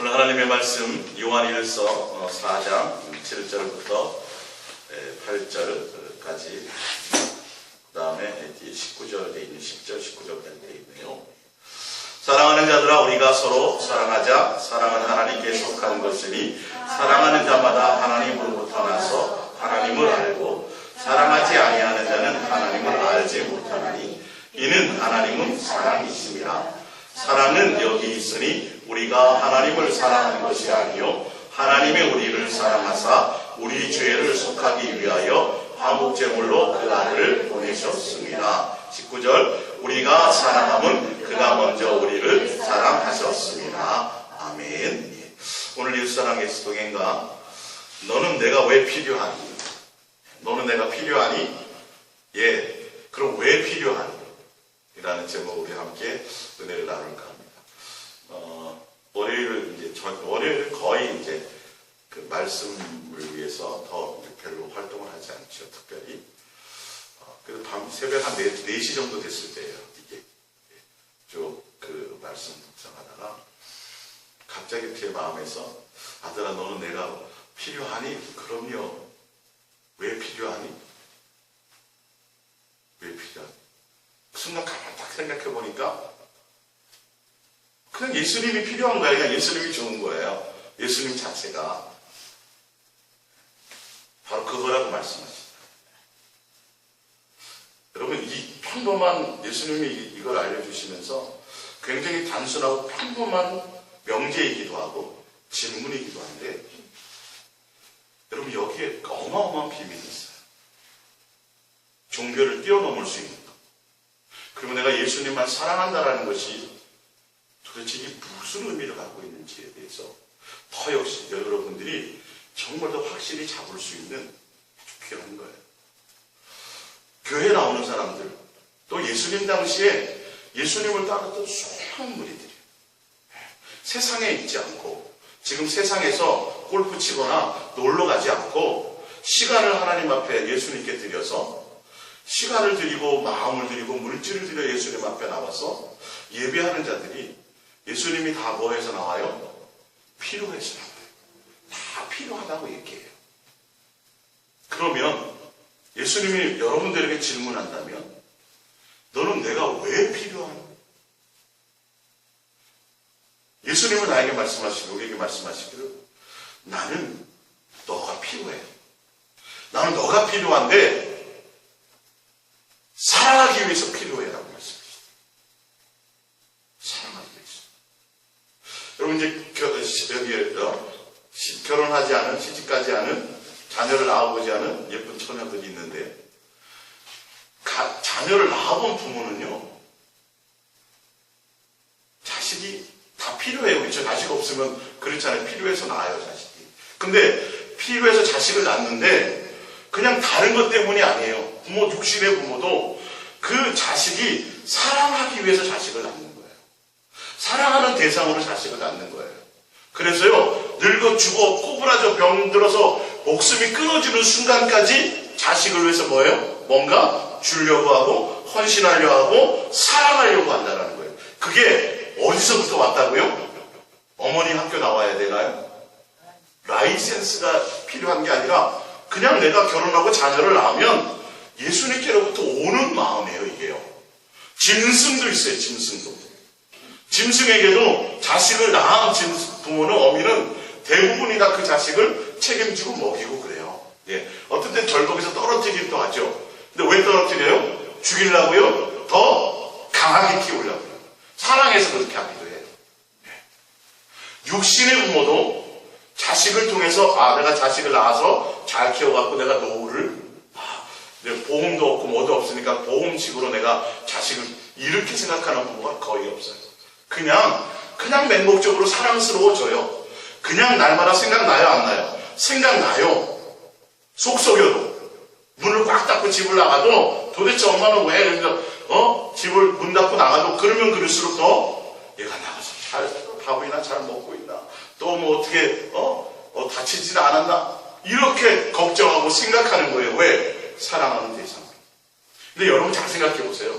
오늘 하나님의 말씀 요한일서 4장 7절부터 8절까지 그 다음에 19절에 있는 10절, 19절까지 되어 있네요. 사랑하는 자들아 우리가 서로 사랑하자. 사랑은 하나님께 속한 것이니 사랑하는 자마다 하나님으로부터 나서 하나님을 알고 사랑하지 아니하는 자는 하나님을 알지 못하나니 이는 하나님은 사랑이심이라. 사랑은 여기 있으니 우리가 하나님을 사랑하는 것이 아니요 하나님의 우리를 사랑하사 우리 죄를 속하기 위하여 화목제물로 그 아들을 보내셨습니다. 19절 우리가 사랑함은 그가 먼저 우리를 사랑하셨습니다. 아멘. 오늘 예수사랑 예수동행가 너는 내가 왜 필요하니? 너는 내가 필요하니? 예, 그럼 왜 필요하니? 이라는 제목으로 우리 함께 은혜를 나눌까 합니다. 월요일 거의 이제 그 말씀을 위해서 더 별로 활동을 하지 않죠, 특별히. 그래도 새벽 한 4시 정도 됐을 때예요, 이게. 쭉 그 말씀 묵상하다가 갑자기 제 마음에서 아들아, 너는 내가 필요하니? 그럼요. 왜 필요하니? 왜 필요하니? 순간 가만 딱 생각해 보니까 그냥 예수님이 필요한 거예요. 그냥 예수님이 좋은 거예요. 예수님 자체가 바로 그거라고 말씀하십니다. 여러분, 이 평범한 예수님이 이걸 알려주시면서 굉장히 단순하고 평범한 명제이기도 하고 질문이기도 한데 여러분, 여기에 어마어마한 비밀이 있어요. 종교를 뛰어넘을 수 있는 것. 그리고 내가 예수님만 사랑한다라는 것이 도대체 이게 무슨 의미를 갖고 있는지에 대해서 더 역시 여러분들이 정말 더 확실히 잡을 수 있는 아주 귀한 거예요. 교회 나오는 사람들, 또 예수님 당시에 예수님을 따랐던 수많은 무리들이 세상에 있지 않고 지금 세상에서 골프 치거나 놀러 가지 않고 시간을 하나님 앞에 예수님께 드려서 시간을 드리고 마음을 드리고 물질을 드려 예수님 앞에 나와서 예배하는 자들이 예수님이 다 뭐해서 나와요? 필요해서 나와요. 다 필요하다고 얘기해요. 그러면 예수님이 여러분들에게 질문한다면 너는 내가 왜 필요하니? 예수님은 나에게 말씀하시고 우리에게 말씀하시기를 나는 너가 필요해. 나는 너가 필요한데 사랑하기 위해서 필요해라고 말씀하십니다. 사랑하기 위해서. 여러분 이제 결혼하지 않은 시집가지 않은 자녀를 낳아보지 않은 예쁜 처녀들이 있는데 자녀를 낳아본 부모는요 자식이 다 필요해요. 그렇죠? 자식 없으면 그렇잖아요. 필요해서 낳아요 자식이. 근데 필요해서 자식을 낳는데 그냥 다른 것 때문이 아니에요. 부모, 육신의 부모도 그 자식이 사랑하기 위해서 자식을 낳는 거예요. 사랑하는 대상으로 자식을 낳는 거예요. 그래서요, 늙어 죽어 꼬부라져 병들어서 목숨이 끊어지는 순간까지 자식을 위해서 뭐예요? 뭔가 주려고 하고 헌신하려고 하고 사랑하려고 한다는 거예요. 그게 어디서부터 왔다고요? 어머니 학교 나와야 되나요? 라이센스가 필요한 게 아니라 그냥 내가 결혼하고 자녀를 낳으면 예수님께로부터 오는 마음이에요, 이게요. 짐승도 있어요, 짐승도. 짐승에게도 자식을 낳은 부모는, 어미는 대부분이 다 그 자식을 책임지고 먹이고 그래요. 예. 어떤 땐 절벽에서 떨어뜨리기도 하죠. 근데 왜 떨어뜨려요? 죽이려고요? 더 강하게 키우려고요. 사랑해서 그렇게 하기도 해요. 예. 육신의 부모도 자식을 통해서 내가 자식을 낳아서 잘 키워갖고 내가 노후를 보험도 없고 뭐도 없으니까 보험식으로 내가 자식을 이렇게 생각하는 부모가 거의 없어요. 그냥 맹목적으로 사랑스러워져요. 그냥 날마다 생각나요, 안 나요? 생각나요. 속 썩여도 문을 꽉 닫고 집을 나가도 도대체 엄마는 왜 그러면서 집을 문 닫고 나가도 그러면 그럴수록 더 얘가 나가서 잘 밥이나 잘 먹고 있나, 또 뭐 어떻게 다치지는 않았나, 이렇게 걱정하고 생각하는 거예요. 왜? 사랑하는 대상. 근데 여러분 잘 생각해 보세요.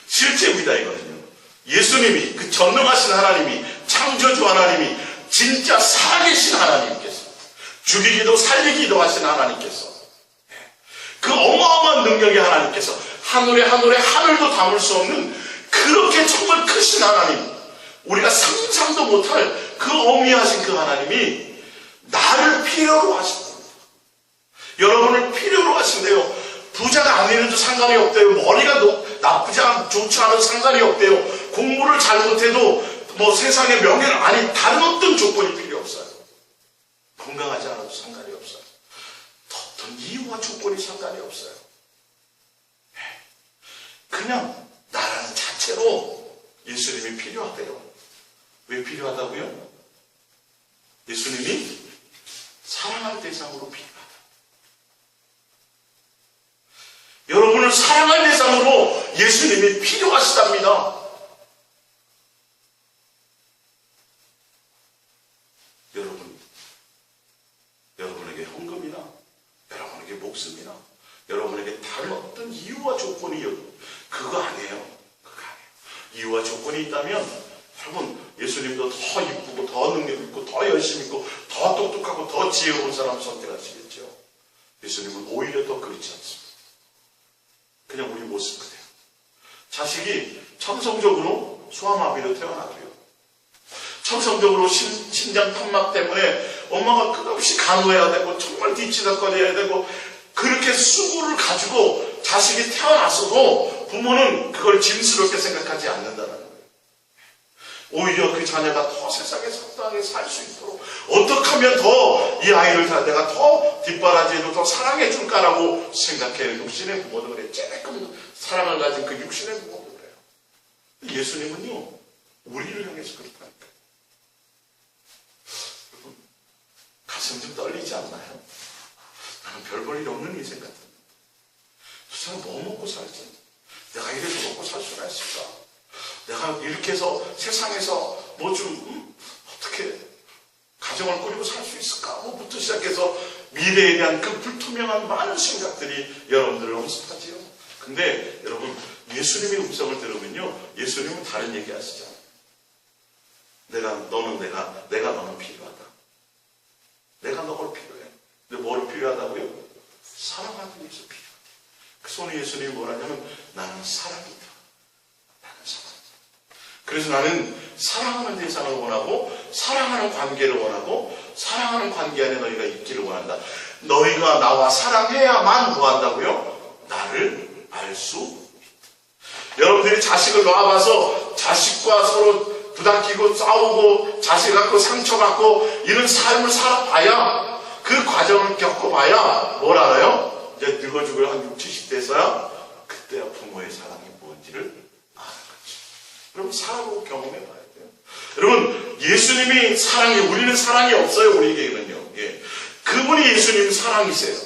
실제입니다, 이거는요. 예수님이, 그 전능하신 하나님이 창조주 하나님이 진짜 살아계신 하나님께서 죽이기도 살리기도 하신 하나님께서 그 어마어마한 능력의 하나님께서 하늘에 하늘도 담을 수 없는 그렇게 정말 크신 하나님, 우리가 상상도 못할 그 어미하신 그 하나님이 나를 필요로 하십니다. 여러분을 필요로 하신대요. 부자가 아니어도 상관이 없대요. 머리가 나쁘지 않은 좋지 않은 상관이 없대요. 공부를 잘못해도 뭐 세상의 명예를 아니 다른 어떤 조건이 필요 없어요. 건강하지 않아도 상관이 없어요. 어떤 이유와 조건이 상관이 없어요. 그냥 나라는 자체로 예수님이 필요하대요. 왜 필요하다고요? 예수님이 사랑할 대상으로 필요하다. 여러분을 사랑할 대상으로 예수님이 필요하시답니다. 여러분에게 헌금이나 여러분에게 목숨이나 여러분에게 다른 어떤 이유와 조건이 그거 아니에요. 이유와 조건이 있다면 여러분 예수님도 더 이쁘고 더 능력 있고 더 열심히 있고 더 똑똑하고 더 지혜로운 사람 선택하시겠죠. 예수님은 오히려 더 그렇지 않습니다. 그냥 우리 모습 그대로. 자식이 천성적으로 소아마비로 태어나도요. 천성적으로 심장 판막 때문에 엄마가 끝없이 간호해야 되고 정말 뒤치다꺼리해야 되고 그렇게 수고를 가지고 자식이 태어났어도 부모는 그걸 짐스럽게 생각하지 않는다는 거예요. 오히려 그 자녀가 더 세상에 상당하게 살 수 있도록 어떻게 하면 더 이 아이를 내가 더 뒷바라지에도 더 사랑해 줄까라고 생각해요. 육신의 부모도 그래요. 조금 사랑을 가진 그 육신의 부모도 그래요. 예수님은요 우리를 향해서 그렇다니까요. 가슴 좀 떨리지 않나요? 나는 별 볼 일 없는 인생 같은데 저 사람 뭐 먹고 살지? 내가 이래서 먹고 살 수가 있을까? 내가 이렇게 해서 세상에서 뭐 좀 어떻게 가정을 꾸리고 살 수 있을까? 뭐부터 시작해서 미래에 대한 그 불투명한 많은 생각들이 여러분들을 엄습하지요. 근데 여러분 예수님의 음성을 들으면요 예수님은 다른 얘기 하시잖아요. 내가 너는 필요하다. 내가 너를 필요해. 근데 뭐를 필요하다고요? 사랑하기 위해서 필요해. 그 손에 예수님이 뭐라냐면 나는 사랑이다. 나는 사랑이다. 그래서 나는 사랑하는 대상을 원하고 사랑하는 관계를 원하고 사랑하는 관계 안에 너희가 있기를 원한다. 너희가 나와 사랑해야만 뭐한다고요? 나를 알 수 있다. 여러분들이 자식을 놓아봐서 자식과 서로 부닥치고 싸우고 자식 갖고 상처 갖고 이런 삶을 살아봐야 그 과정을 겪어봐야 뭘 알아요? 이제 늙어 죽을 한 60, 70대에서야 그때야 부모의 사랑이 뭔지를 아는 거지. 여러분 살아보고 경험해봐야 돼요. 여러분 예수님이 사랑이 우리는 사랑이 없어요. 우리에게는요. 예. 그분이 예수님 사랑이세요.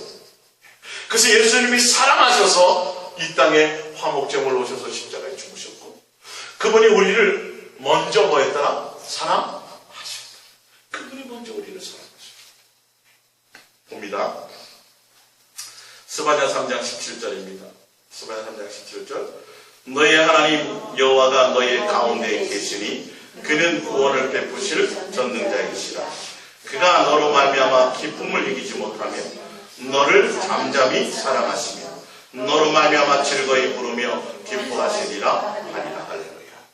그래서 예수님이 사랑하셔서 이 땅에 화목제물로 오셔서 십자가에 죽으셨고 그분이 우리를 먼저 뭐 했더라? 사랑하셨다. 그분이 먼저 우리를 사랑하셨다. 봅니다. 스바냐 3장 17절입니다. 스바냐 3장 17절 너의 하나님 여호와가 너의 가운데에 계시니 그는 구원을 베푸실 전능자이시라. 그가 너로 말미암아 기쁨을 이기지 못하며 너를 잠잠히 사랑하시며 너로 말미암아 즐거이 부르며 기뻐하시리라 하리라. 할렐루야.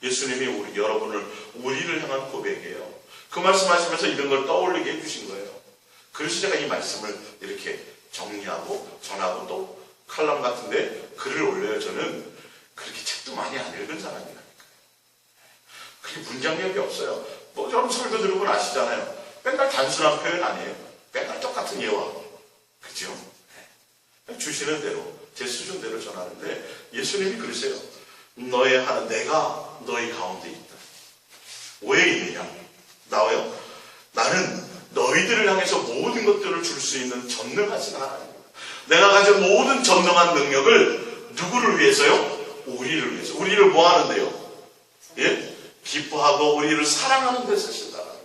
예수님이 우리를 향한 고백이에요. 그 말씀하시면서 이런 걸 떠올리게 해주신 거예요. 그래서 제가 이 말씀을 이렇게 정리하고 전하고 또 칼럼 같은데 글을 올려요. 저는 그렇게 책도 많이 안 읽은 사람이라니까요. 그렇게 문장력이 없어요. 뭐 여러분 설교 들으면 아시잖아요. 맨날 단순한 표현 아니에요. 맨날 똑같은 예화. 그죠? 주시는 대로 제 수준대로 전하는데 예수님이 그러세요. 너의 하나 내가 너희 가운데 있다. 왜 있느냐? 나와요. 나는 너희들을 향해서 모든 것들을 줄 수 있는 전능하신 하나님입니다. 내가 가진 모든 전능한 능력을 누구를 위해서요? 우리를 위해서. 우리를 뭐 하는데요? 예? 기뻐하고 우리를 사랑하는 데 쓰신다는 거예요.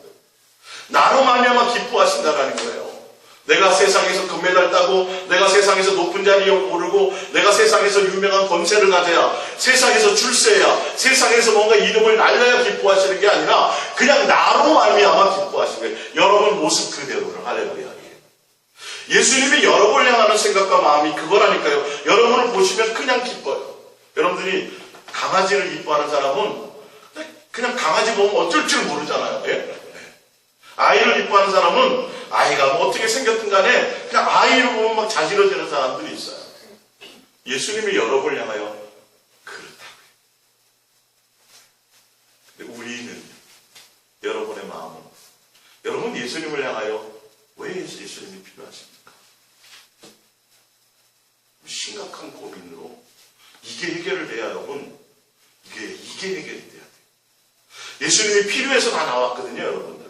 나로 말미암아 기뻐하신다는 거예요. 내가 세상에서 금메달 따고 내가 세상에서 높은 자리에 오르고 내가 세상에서 유명한 권세를 가져야 세상에서 출세해야 세상에서 뭔가 이름을 날려야 기뻐하시는 게 아니라 그냥 나로 말미암아 기뻐하신 거예요. 여러분 모습 그대로를. 할렐루야. 예수님이 여러분을 향하는 생각과 마음이 그거라니까요. 여러분을 보시면 그냥 기뻐요. 여러분들이 강아지를 이뻐하는 사람은 그냥 강아지 보면 어쩔 줄 모르잖아요. 예? 아이를 이뻐하는 사람은 아이가 뭐 어떻게 생겼든 간에 그냥 아이를 보면 막 자지러지는 사람들이 있어요. 예수님이 여러분을 향하여 그렇다고요. 근데 우리는 여러분의 마음은 여러분 예수님을 향하여 왜 예수님이 필요하십니까? 심각한 고민으로 이게 해결을 돼야 여러분 이게 해결이 돼야 돼요. 예수님이 필요해서 다 나왔거든요. 여러분들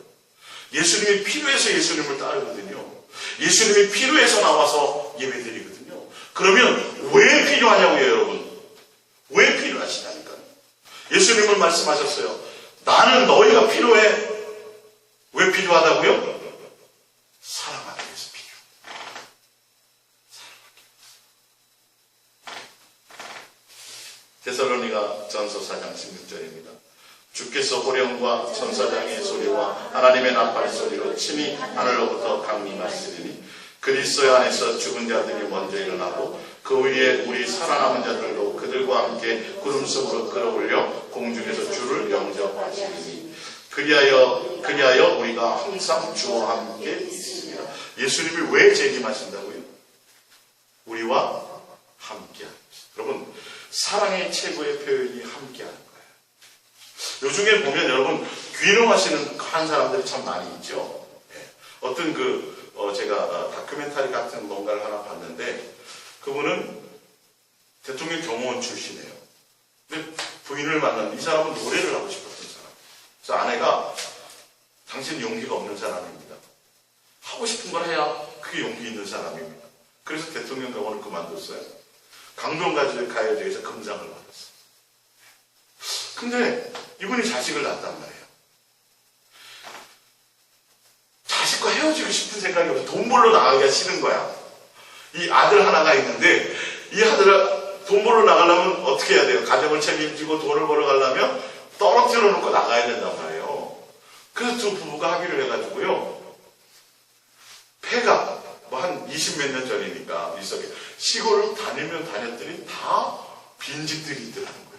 예수님이 필요해서 예수님을 따르거든요. 예수님이 필요해서 나와서 예배드리거든요. 그러면 왜 필요하냐고요. 여러분 왜 필요하시냐니까요. 예수님은 말씀하셨어요. 나는 너희가 필요해. 왜 필요하다고요? 사랑하기 위해서 필요해. 데살로니가 전서 4장 16절입니다. 주께서 호령과 천사장의 소리와 하나님의 나팔 소리로 친히 하늘로부터 강림하시리니 그리스도 안에서 죽은 자들이 먼저 일어나고 그 위에 우리 살아남은 자들도 그들과 함께 구름 속으로 끌어올려 공중에서 주를 영접하시리니 그리하여 우리가 항상 주와 함께 있습니다. 예수님이 왜 재림하신다고요? 우리와 함께하는 것입니다. 여러분 사랑의 최고의 표현이 함께하는 거예요. 요즘에 보면 여러분 귀농하시는 한 사람들이 참 많이 있죠. 어떤 제가 다큐멘터리 같은 뭔가를 하나 봤는데 그분은 대통령 경호원 출신이에요. 근데 부인을 만난 이 사람은 노래를 하고 싶었던 사람. 그래서 아내가 당신 용기가 없는 사람입니다. 하고 싶은 걸 해야 그게 용기 있는 사람입니다. 그래서 대통령 경호원을 그만뒀어요. 강동가요제에서 금상을 받았어요. 근데 이분이 자식을 낳았단 말이에요. 자식과 헤어지고 싶은 생각이 없어. 돈 벌러 나가기가 싫은 거야. 이 아들 하나가 있는데 이 아들을 돈 벌러 나가려면 어떻게 해야 돼요? 가정을 책임지고 돈을 벌어가려면 떨어뜨려 놓고 나가야 된단 말이에요. 그래서 두 부부가 합의를 해가지고요. 폐가 뭐 한 20몇 년 전이니까 일석에 시골을 다니면 다녔더니 다 빈집들이 있더라는 거예요.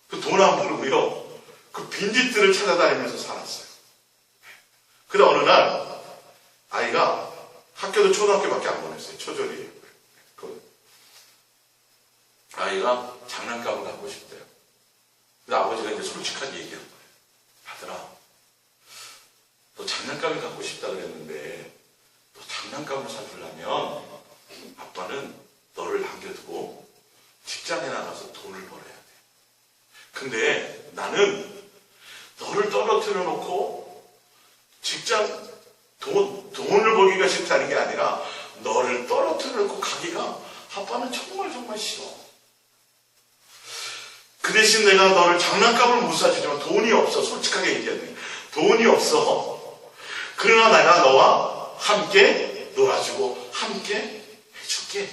그 돈 안 벌고요. 그 빈집들을 찾아다니면서 살았어요. 그러다 어느 날 아이가 학교도 초등학교밖에 안 보냈어요. 초졸이에요. 아이가 장난감을 갖고 싶대요. 근데 아버지가 이제 솔직하게 얘기한 거예요. 아들아, 너 장난감을 갖고 싶다 그랬는데 너 장난감을 사주려면 아빠는 너를 남겨두고 직장에 나가서 돈을 벌어야 돼. 근데 나는 너를 떨어뜨려 놓고 돈을 벌기가 싫다는 게 아니라 너를 떨어뜨려 놓고 가기가 아빠는 정말 싫어. 그 대신 내가 너를 장난감을 못 사주지만 돈이 없어. 솔직하게 얘기하더니 돈이 없어. 그러나 내가 너와 함께 놀아주고 함께 해줄게.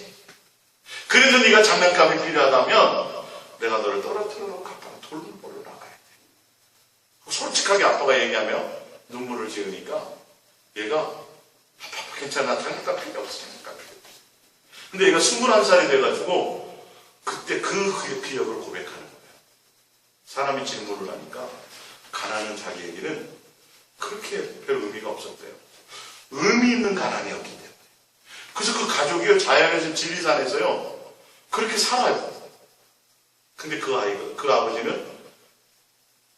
그래도 네가 장난감이 필요하다면 내가 너를 떨어뜨려 놓고 아빠는 돈을 벌러 나가야 돼. 솔직하게 아빠가 얘기하면 눈물을 지으니까 얘가 아빠 괜찮아. 장난감 필요 없어. 장난감 필요 없어. 근데 얘가 21살이 돼가지고 그때 그 기억을 고백하는 거예요. 사람이 질문을 하니까 가난은 자기에게는 그렇게 별 의미가 없었대요. 의미 있는 가난이었기 때문에. 그래서 그 가족이요 자연에서 지리산에서요 그렇게 살아요. 근데 그 아버지는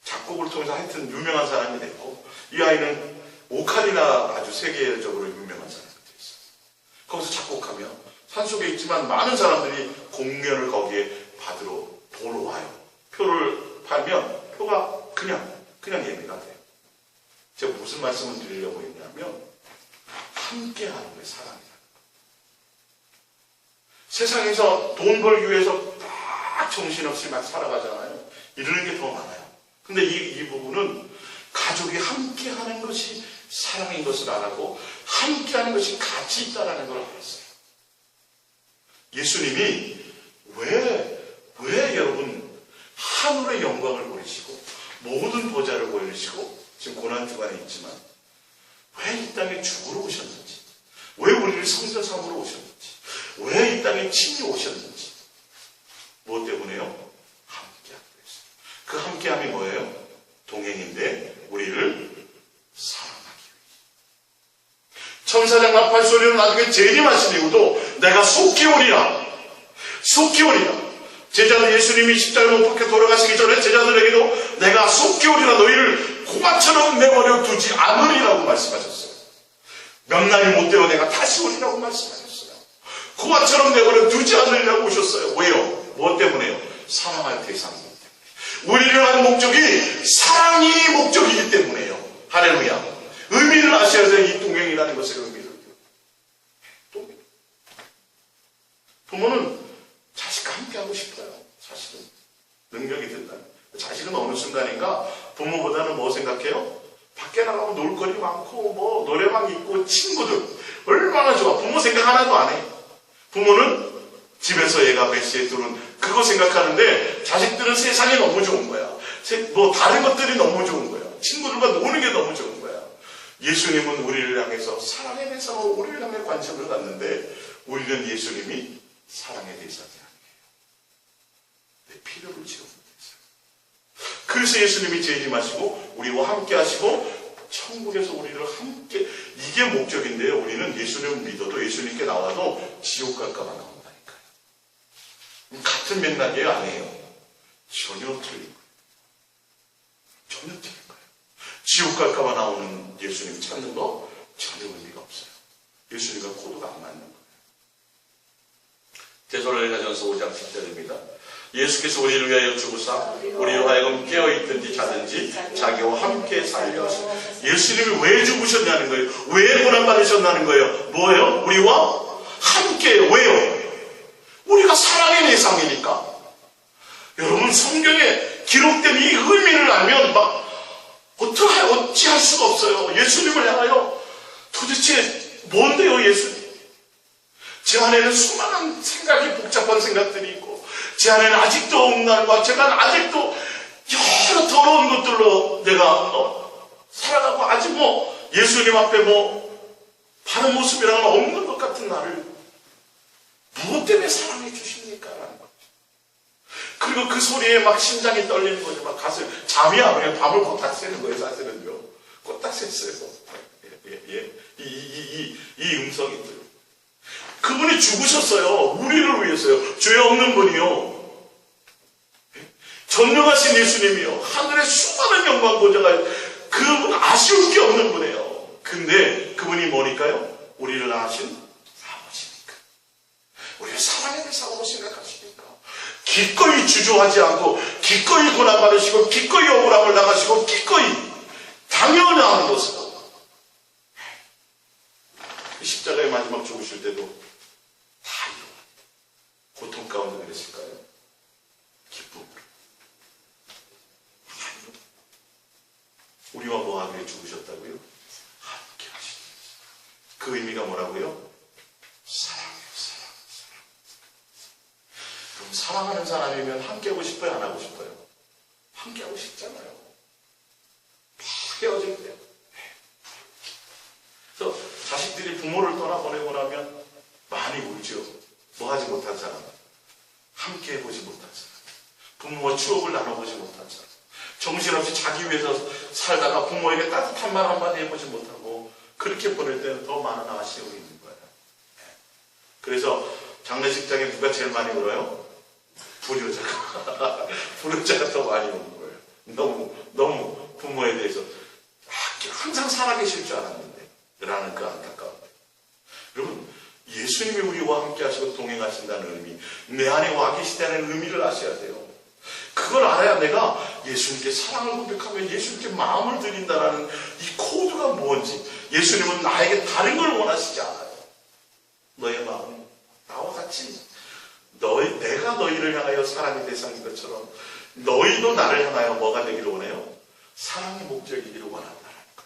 작곡을 통해서 하여튼 유명한 사람이 됐고 이 아이는 오카리나 아주 세계적으로 유명한 사람이 됐어요. 거기서 작곡하며 산속에 있지만 많은 사람들이 공연을 거기에 받으러 보러 와요. 표를 팔면 표가 그냥 예매가 돼요. 제가 무슨 말씀을 드리려고 했냐면 함께 하는 거예요. 사랑이라는 거. 세상에서 돈 벌기 위해서 딱 정신없이 막 살아가잖아요. 이러는 게 더 많아요. 근데 이 부분은 가족이 함께 하는 것이 사랑인 것을 알고 함께 하는 것이 가치 있다는 걸 알았어요. 예수님이 왜 여러분 하늘의 영광을 버리시고 모든 보좌를 보여주시고 지금 고난주간에 있지만 왜 이 땅에 죽으러 오셨는지, 왜 우리를 성전 삼으러 오셨는지, 왜 이 땅에 친히 오셨는지, 무엇 때문에요? 함께하기 위해서. 그 함께함이 뭐예요? 동행인데 우리를 사랑하기 위해서. 천사장 나팔 소리로 나중에 재림하신 이후도 내가 속히 오리라, 속히 오리라. 제자들, 예수님이 십자가에 못 박혀 돌아가시기 전에 제자들에게도 내가 속히 오리라, 너희를 고아처럼 내버려 두지 않으리라고 말씀하셨어요. 명날이 못 되어 내가 다시 오리라고 말씀하셨어요. 고아처럼 내버려 두지 않으리라고 오셨어요. 왜요? 무엇 때문에요? 사랑할 대상이기 때문에. 우리를 한 목적이 사랑이 목적이기 때문에요. 할렐루야. 의미를 아셔야 돼요. 이 동행이라는 것의 의미를. 부모는 자식과 함께 하고 싶어요. 사실은 능력이 된다면. 자식은 어느 순간인가 부모보다는 뭐 생각해요? 밖에 나가면 놀거리 많고 뭐 노래방 있고 친구들 얼마나 좋아. 부모 생각 하나도 안 해. 부모는 집에서 얘가 몇 시에 들어온 그거 생각하는데 자식들은 세상이 너무 좋은 거야. 뭐 다른 것들이 너무 좋은 거야. 친구들과 노는 게 너무 좋은 거야. 예수님은 우리를 향해서 사랑의 대상으로 우리를 향해 관심을 갖는데 우리는 예수님이 사랑의 대상이 아니에요. 내 필요를 채우는 대상. 그래서 예수님이 재림하시고 우리와 함께 하시고 천국에서 우리를 함께, 이게 목적인데요. 우리는 예수님을 믿어도 예수님께 나와도 지옥 갈까봐 나온다니까요. 같은 맥락이에요, 아니에요? 전혀 틀린 거예요. 전혀 틀린 거예요. 지옥 갈까봐 나오는 예수님 찾는 거 전혀 의미가 없어요. 예수님과 코드가 안 맞는 거예요. 데살로니가전서 5장 10절입니다. 예수께서 우리를 위하여 죽으사 우리로 하여금 깨어있든지 자든지 자기와 함께 살려 하시고. 예수님이 왜 죽으셨냐는 거예요. 왜 고난받으셨냐는 거예요. 뭐예요? 우리와 함께. 왜요? 우리가 사랑의 대상이니까. 여러분, 성경에 기록된 이 의미를 알면 막 어찌할 수가 없어요. 예수님을 향하여 도대체 뭔데요, 예수님? 제 안에는 수많은 생각이, 복잡한 생각들이 있고, 제 안에는 아직도 억울함과 제가 아직도 여러 더러운 것들로 내가 살아가고, 아직 뭐 예수님 앞에 뭐 바른 모습이랑은 없는 것 같은 나를 무엇 때문에 사랑해 주십니까? 라는 거죠. 그리고 그 소리에 막 심장이 떨리는 거죠. 막 가슴, 잠이 안 오면 밤을 꼬딱 새는 거예요, 사실은요. 꼬딱 샜어요. 이 음성이들. 그분이 죽으셨어요. 우리를 위해서요. 죄 없는 분이요. 전능하신 예수님이요. 하늘의 수많은 영광 보좌가 그분 아쉬울 게 없는 분이에요. 근데 그분이 뭐니까요? 우리를 낳으신 아버지니까. 우리를 사랑의 대상으로 생각하시니까. 기꺼이 주저하지 않고 기꺼이 고난받으시고 기꺼이 억울함을 당하시고 기꺼이 당연한 것으로 십자가의 마지막 죽으실 때도 다 고통 가운데 그랬을까요? 기쁨으로. 우리와 뭐하기 위해 죽으셨다고요? 함께 하시는. 그 의미가 뭐라고요? 사랑이에요. 그럼 사랑하는 사람이면 함께 하고 싶어요? 안 하고 싶어요? 함께 하고 싶잖아요. 막 헤어질 때. 그래서 자식들이 부모를 떠나보내고 나면 많이 울죠. 뭐 하지 못한 사람, 함께 해보지 못한 사람, 부모와 추억을 나눠보지 못한 사람, 정신없이 자기 위해서 살다가 부모에게 따뜻한 말 한마디 해보지 못하고 그렇게 보낼 때는 더 많은 아쉬움이 있는 거예요. 그래서 장례식장에 누가 제일 많이 울어요? 불효자가. 불효자가 더 많이 우는 거예요. 너무 부모에 대해서 항상 살아계실 줄 알았는데 라는 그 안타까움. 여러분, 예수님이 우리와 함께 하시고 동행하신다는 의미, 내 안에 와 계시다는 의미를 아셔야 돼요. 그걸 알아야 내가 예수님께 사랑을 고백하며 예수님께 마음을 드린다라는 이 코드가 뭔지. 예수님은 나에게 다른 걸 원하시지 않아요. 너의 마음, 나와 같이 내가 너희를 향하여 사랑의 대상인 것처럼 너희도 나를 향하여 뭐가 되기를 원해요? 사랑의 목적이기를 원한다는 것.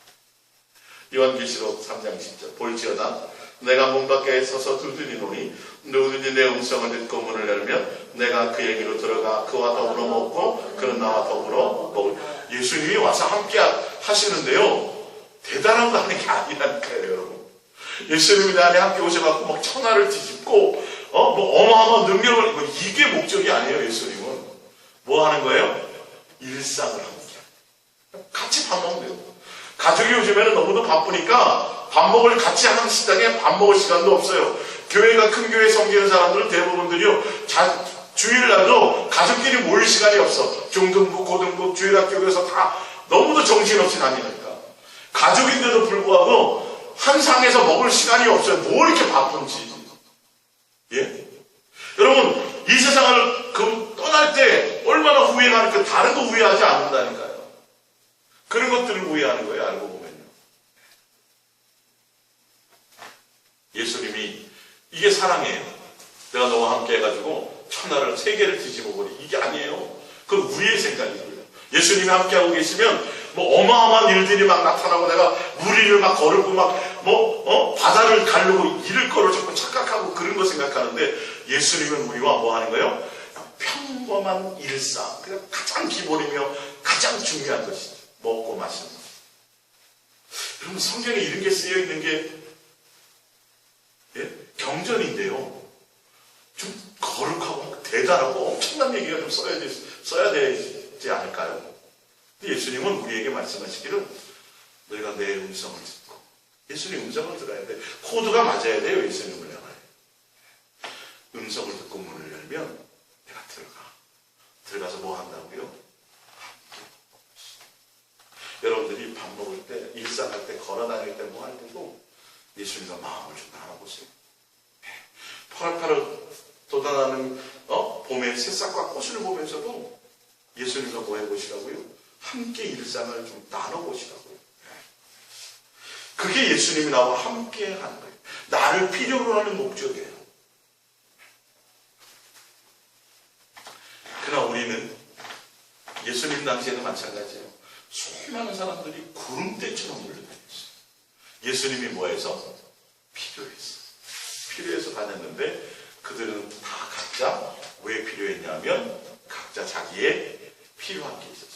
요한계시록 3장 10절. 볼지어다 내가 문 밖에 서서 두드리노니 누구든지 내 음성을 듣고 문을 열면 내가 그에게로 들어가 그와 더불어 먹고 그는 나와 더불어 먹을. 예수님이 와서 함께 하시는데요. 대단한 거 하는 게 아니라니까요, 여러분. 예수님이 내 안에 함께 오셔갖고 막 천하를 뒤집고, 뭐 어마어마한 능력을, 뭐 이게 목적이 아니에요, 예수님은. 뭐 하는 거예요? 일상을 함께. 같이 밥 먹는 거예요. 가족이 요즘에는 너무도 바쁘니까 밥 먹을 같이 하는 시장에 밥 먹을 시간도 없어요. 교회가 큰 교회 섬기는 사람들은 대부분들이요, 주일날도 가족끼리 모일 시간이 없어. 중등부, 고등부, 주일학교에서 다 너무도 정신없이 다니니까. 가족인데도 불구하고 한 상에서 먹을 시간이 없어요. 뭐 이렇게 바쁜지. 예? 여러분, 이 세상을 떠날 때 얼마나 후회하니까 다른 거 후회하지 않는다니까요. 그런 것들을 후회하는 거예요, 알고 보면요. 예수님이 이게 사랑이에요. 내가 너와 함께 해가지고 천하를 세계를 뒤집어버리. 이게 아니에요. 그건 우리의 생각이고요. 예수님이 함께하고 계시면 뭐 어마어마한 일들이 막 나타나고 내가 무리를 막 거르고 막 바다를 가르고 이럴 거로 자꾸 착각하고 그런 거 생각하는데 예수님은 우리와 뭐 하는 거예요? 평범한 일상. 그냥 가장 기본이며 가장 중요한 것이죠. 먹고 마시는 것. 여러분, 성경에 이런 게 쓰여 있는 게 경전인데요. 좀 거룩하고 대단하고 엄청난 얘기가 좀 써야 되지 않을까요? 근데 예수님은 우리에게 말씀하시기를 너희가 내 음성을 듣고, 예수님 음성을 들어야 돼. 코드가 맞아야 돼요, 예수님을 향하여. 음성을 듣고 문을 열면 내가 들어가서 뭐 한다고요? 여러분들이 밥 먹을 때, 일상할 때, 걸어다닐 때, 뭐 할 때도 예수님과 마음을 좀 나눠보세요. 파릇파릇 돋아나는 봄의 새싹과 꽃을 보면서도 예수님과 뭐 해보시라고요? 함께 일상을 좀 나눠보시라고요. 그게 예수님이 나와 함께 하는 거예요. 나를 필요로 하는 목적이에요. 그러나 우리는 예수님 당시에도 마찬가지예요. 수많은 사람들이 구름대처럼 몰려다녔어요. 예수님이 뭐해서? 필요해서 다녔는데 그들은 다 각자 왜 필요했냐면 각자 자기의 필요한 게 있었어요.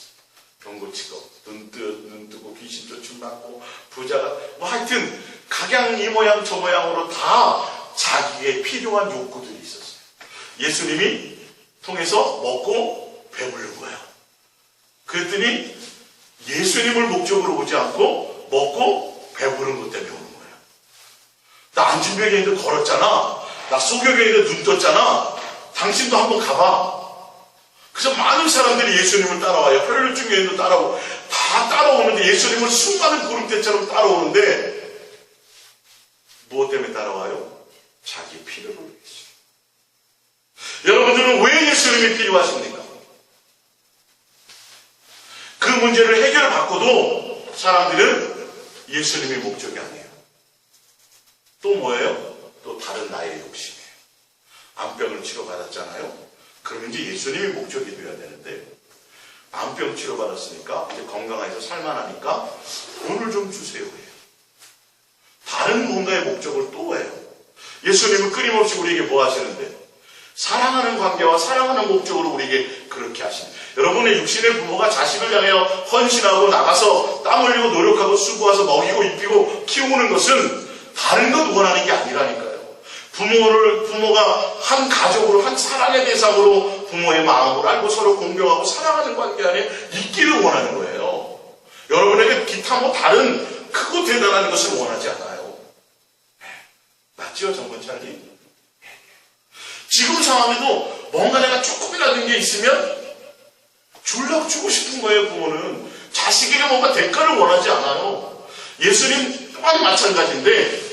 병고치고 눈 뜨고 귀신 쫓음맞고 부자가 뭐 하여튼 각양 이 모양 저 모양으로 다 자기의 필요한 욕구들이 있었어요. 예수님이 통해서 먹고 배부른 거예요. 그랬더니 예수님을 목적으로 오지 않고 먹고 배부른 것 때문에 오는 거예요. 나 안진병에 있는데 걸었잖아. 나 소경에 있는데 눈 떴잖아. 당신도 한번 가봐. 그래서 많은 사람들이 예수님을 따라와요. 혈류증 여인도 따라오고 다 따라오는데 예수님을 수많은 구름대처럼 따라오는데 무엇 때문에 따라와요? 자기 필요를 위해서. 여러분들은 왜 예수님이 필요하십니까? 그 문제를 해결받고도 사람들은 예수님이 목적이 아니에요. 또 뭐예요? 또 다른 나의 욕심이에요. 암병을 치료받았잖아요. 그러면 이제 예수님이 목적이 되어야 되는데 암병 치료받았으니까 이제 건강해서 살만하니까 돈을 좀 주세요 해요. 다른 뭔가의 목적을 또 해요. 예수님은 끊임없이 우리에게 뭐 하시는데? 사랑하는 관계와 사랑하는 목적으로 우리에게 그렇게 하십니다. 여러분의 육신의 부모가 자식을 향하여 헌신하고 나가서 땀 흘리고 노력하고 수고해서 먹이고 입히고 키우는 것은 다른 것 원하는 게 아니라니까요. 부모가 한 가족으로 한 사랑의 대상으로 부모의 마음을 알고 서로 공경하고 사랑하는 관계 안에 있기를 원하는 거예요. 여러분에게 기타 뭐 다른 크고 대단한 것을 원하지 않아요. 맞지요, 정권차님? 지금 상황에도 뭔가 내가 조금이라도 게 있으면 주고 싶은 거예요. 부모는 자식에게 뭔가 대가를 원하지 않아요. 예수님 또한 마찬가지인데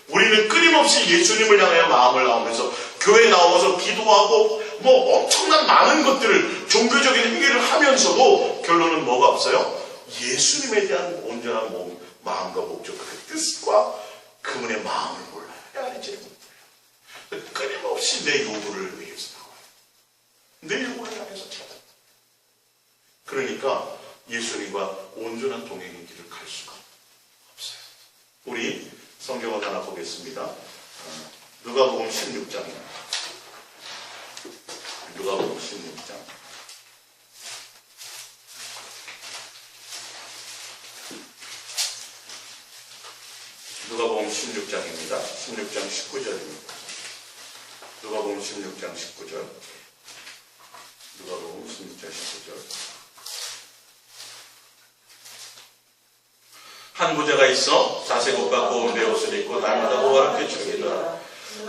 우리는 끊임없이 예수님을 향하여 마음을 나오면서 교회 나오면서 기도하고 뭐 엄청난 많은 것들을 종교적인 행위를 하면서도 결론은 뭐가 없어요? 예수님에 대한 온전한 마음과 목적, 그 뜻과 그분의 마음을 몰라요. 알지를 못해요. 끊임없이 내 요구를 위해서 나와요. 내 요구를 향해서 찾아요. 그러니까 예수님과 온전한 동행의 길을 갈 수가 없어요. 우리 성경을 하나 보겠습니다. 누가복음 16장입니다. 누가복음 16장. 누가복음 16장입니다. 16장 19절입니다. 누가복음 16장 19절. 누가복음 16장 19절. 한 부자가 있어 자색옷과 고운 옷을 입고 날마다 호화롭게 즐기더라.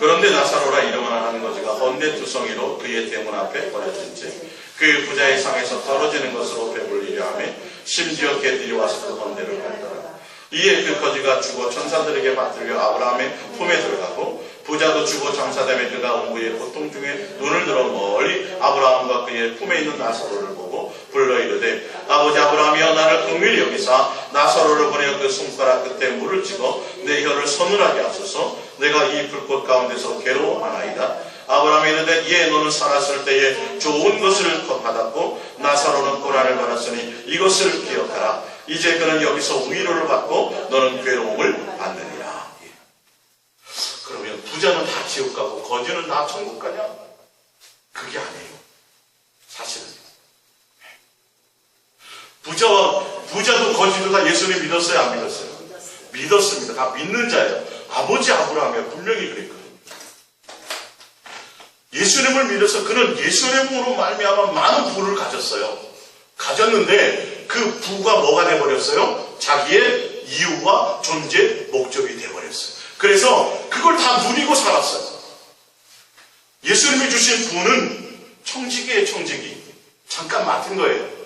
그런데 나사로라 이름을 아는 거지가 헌내투성이로 그의 대문 앞에 버려진지 그 부자의 상에서 떨어지는 것으로 배불리려 하며 심지어 개들이 와서 그 헌내를 밟더라. 이에 그 거지가 죽어 천사들에게 받들려 아브라함의 품에 들어가고 부자도 죽어 장사되며 그가 온 그의 고통 중에 눈을 들어 멀리 아브라함과 그의 품에 있는 나사로를 보고 불러 이르되 아버지 아브라함이여 나를 긍휼히 여기사 나사로를 보내어 그 손가락 끝에 물을 찍어 내 혀를 서늘하게 하소서. 내가 이 불꽃 가운데서 괴로워하나이다. 아브라함이 이르되 예 너는 살았을 때에 좋은 것을 받았고 나사로는 고난을 받았으니 이것을 기억하라. 이제 그는 여기서 위로를 받고 너는 괴로움을 받느니라. 그러면 부자는 다 지옥 가고 거지는 다 천국 가냐? 그게 아니에요. 사실은 부자도 거지도 다 예수님 믿었어요? 안 믿었어요? 믿었습니다. 다 믿는 자예요. 아버지 아브라함이 분명히 그랬거든요. 예수님을 믿어서 그는 예수님으로 말미암아 많은 부를 가졌어요. 가졌는데 그 부가 뭐가 돼버렸어요? 자기의 이유와 존재 목적이 돼버렸어요. 그래서 그걸 다 누리고 살았어요. 예수님이 주신 부는 청지기의 청지기. 잠깐 맡은 거예요.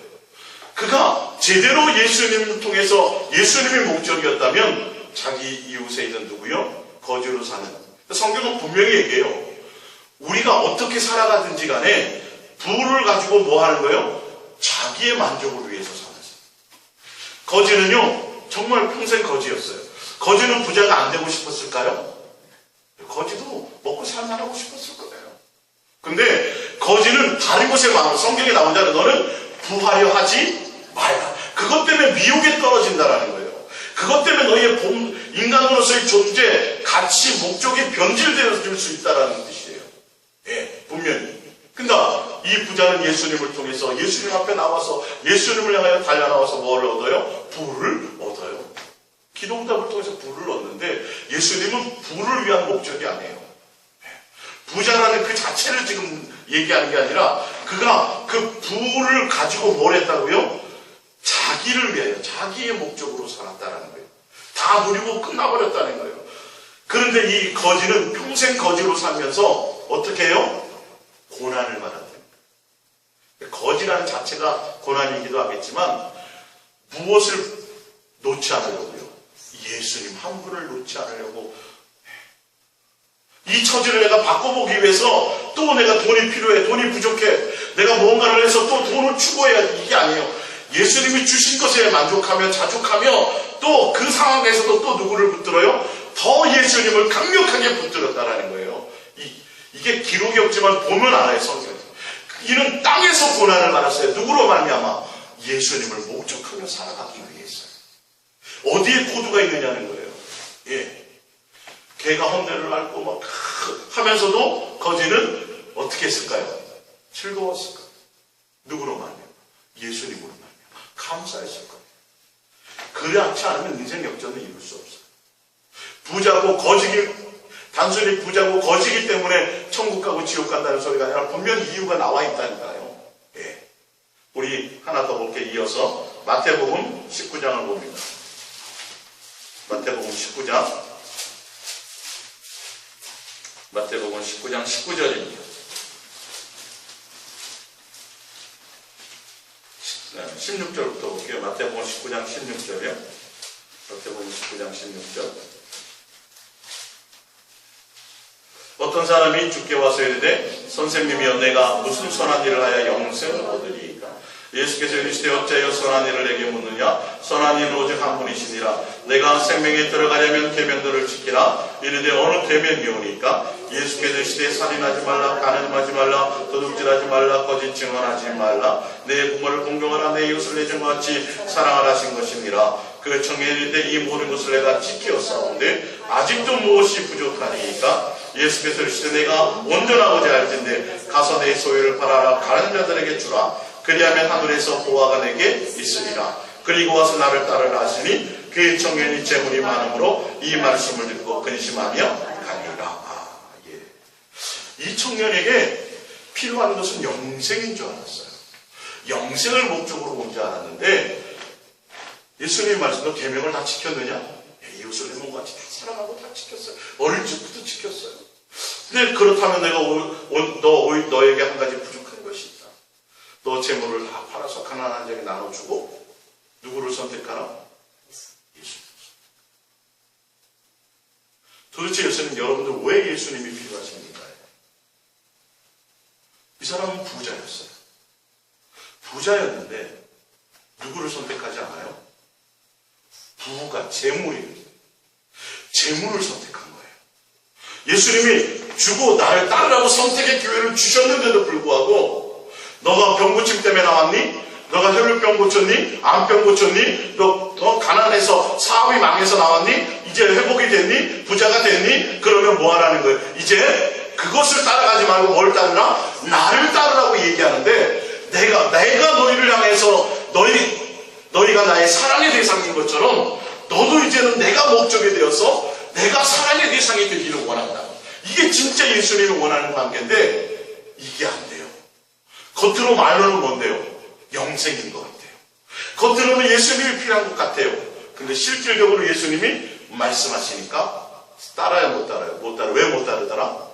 그가 제대로 예수님을 통해서 예수님의 목적이었다면 자기 이웃에 있는 누구요? 거지로 사는. 성경은 분명히 얘기해요. 우리가 어떻게 살아가든지 간에 부를 가지고 뭐 하는 거예요? 자기의 만족을 위해서 사는 거예요. 거지는요 정말 평생 거지였어요. 거지는 부자가 안 되고 싶었을까요? 거지도 먹고 살만하고 싶었을 거예요. 근데 거지는 다른 곳에 마음, 성경에 나온 자는 너는 부하려 하지 말라. 그것 때문에 미혹에 떨어진다라는 거예요. 그것 때문에 너희의 인간으로서의 존재, 가치, 목적이 변질되어질 수 있다라는 뜻이에요. 예, 분명히. 그러니까 이 부자는 예수님을 통해서 예수님 앞에 나와서 예수님을 향하여 달려나와서 뭘 얻어요? 부를 얻어요. 기도응답을 통해서 부를 얻는데 예수님은 부를 위한 목적이 아니에요. 부자라는 그 자체를 지금 얘기하는 게 아니라 그가 그 부를 가지고 뭘 했다고요? 자기를 위하여 자기의 목적으로 살았다는 거예요. 다 누리고 끝나버렸다는 거예요. 그런데 이 거지는 평생 거지로 살면서 어떻게 해요? 고난을 받았대요. 거지라는 자체가 고난이기도 하겠지만 무엇을 놓지 않으려고요? 예수님 한 분을 놓지 않으려고. 이 처지를 내가 바꿔보기 위해서 또 내가 돈이 필요해, 돈이 부족해, 내가 뭔가를 해서 또 돈을 추구해야 이게 아니에요. 예수님이 주신 것에 만족하며 자족하며 또 그 상황에서도 또 누구를 붙들어요? 더 예수님을 강력하게 붙들었다라는 거예요. 이게 기록이 없지만 보면 알아요, 성경에서. 이는 땅에서 고난을 받았어요. 누구로 말미암아? 예수님을 목적하며 살아가기 위해서. 어디에 코드가 있느냐는 거예요. 예. 개가 헌내를 앓고 막 하면서도 거지는 어떻게 했을까요? 즐거웠을까요? 누구로 말미암아? 예수님으로 말미암아. 감사했을 거예요. 그렇지 않으면 인생 역전을 이룰 수 없어요. 부자고 거지기, 단순히 부자고 거지기 때문에 천국 가고 지옥 간다는 소리가 아니라 분명히 이유가 나와 있다니까요. 예. 우리 하나 더 볼게. 이어서 마태복음 19장을 봅니다. 마태복음 19장. 마태복음 19장 19절입니다. 16절부터 볼게요. 마태복음 19장 16절이요. 마태복음 19장 16절. 어떤 사람이 주께 와서 이르되 선생님이여 내가 무슨 선한 일을 하여 영생을 얻으리이까? 예수께서 이르시되 어찌하여 선한 일을 내게 묻느냐? 선한 일은 오직 한 분이시니라. 내가 생명에 들어가려면 계명들을 지키라. 이르되 어느 계명이오니까? 예수께서 이르시되 살인하지 말라, 간음하지 말라, 도둑질하지 말라, 거짓 증언하지 말라, 내 부모를 공경하라, 내 이웃을 내 증오같이 사랑하라 하신 것이니라. 그 청에 이르되 이 모든 것을 내가 지키었사온데 아직도 무엇이 부족하니까? 예수께서 이르시되 내가 온전하고자 할진대 가서 내 소유를 팔아라, 가는 자들에게 주라. 그리하면 하늘에서 보화가 내게 있으리라. 그리고 와서 나를 따르라 하시니 그 청년이 재물이 많으므로 이 말씀을 듣고 근심하며 가니라. 이 청년에게 필요한 것은 영생인 줄 알았어요. 영생을 목적으로 온 줄 알았는데 예수님의 말씀도 계명을 다 지켰느냐? 이웃을 내 몸같이 다 사랑하고 다 지켰어요. 어릴 적부터 지켰어요. 근데 그렇다면 내가 너에게 한 가지 부족한 것이 있다. 너 재물을 다 팔아서 가난한 자에게 나눠주고 누구를 선택하라? 예수. 도대체 예수님, 여러분들 왜 예수님이 필요하십니까? 이 사람은 부자였어요. 부자였는데 누구를 선택하지 않아요? 부가 재물을 선택한 거예요. 예수님이 주고 나를 따르라고 선택의 기회를 주셨는데도 불구하고 너가 병 고침 때문에 나왔니? 너가 혈류병 고쳤니? 암병 고쳤니? 너 가난해서 사업이 망해서 나왔니? 이제 회복이 됐니? 부자가 됐니? 그러면 뭐 하라는 거예요? 이제 그것을 따라가지 말고 뭘 따르라? 나를 따르라고 얘기하는데 내가 너희를 향해서 너희가 나의 사랑의 대상인 것처럼 너도 이제는 내가 목적이 되어서 내가 사랑의 대상이 되기를 원한다. 이게 진짜 예수님이 원하는 관계인데 이게 안 돼요. 겉으로 말로는 뭔데요? 영생인 것 같아요. 겉으로는 예수님이 필요한 것 같아요. 근데 실질적으로 예수님이 말씀하시니까 따라요, 못 따라요? 못 따라. 왜 못 따르더라?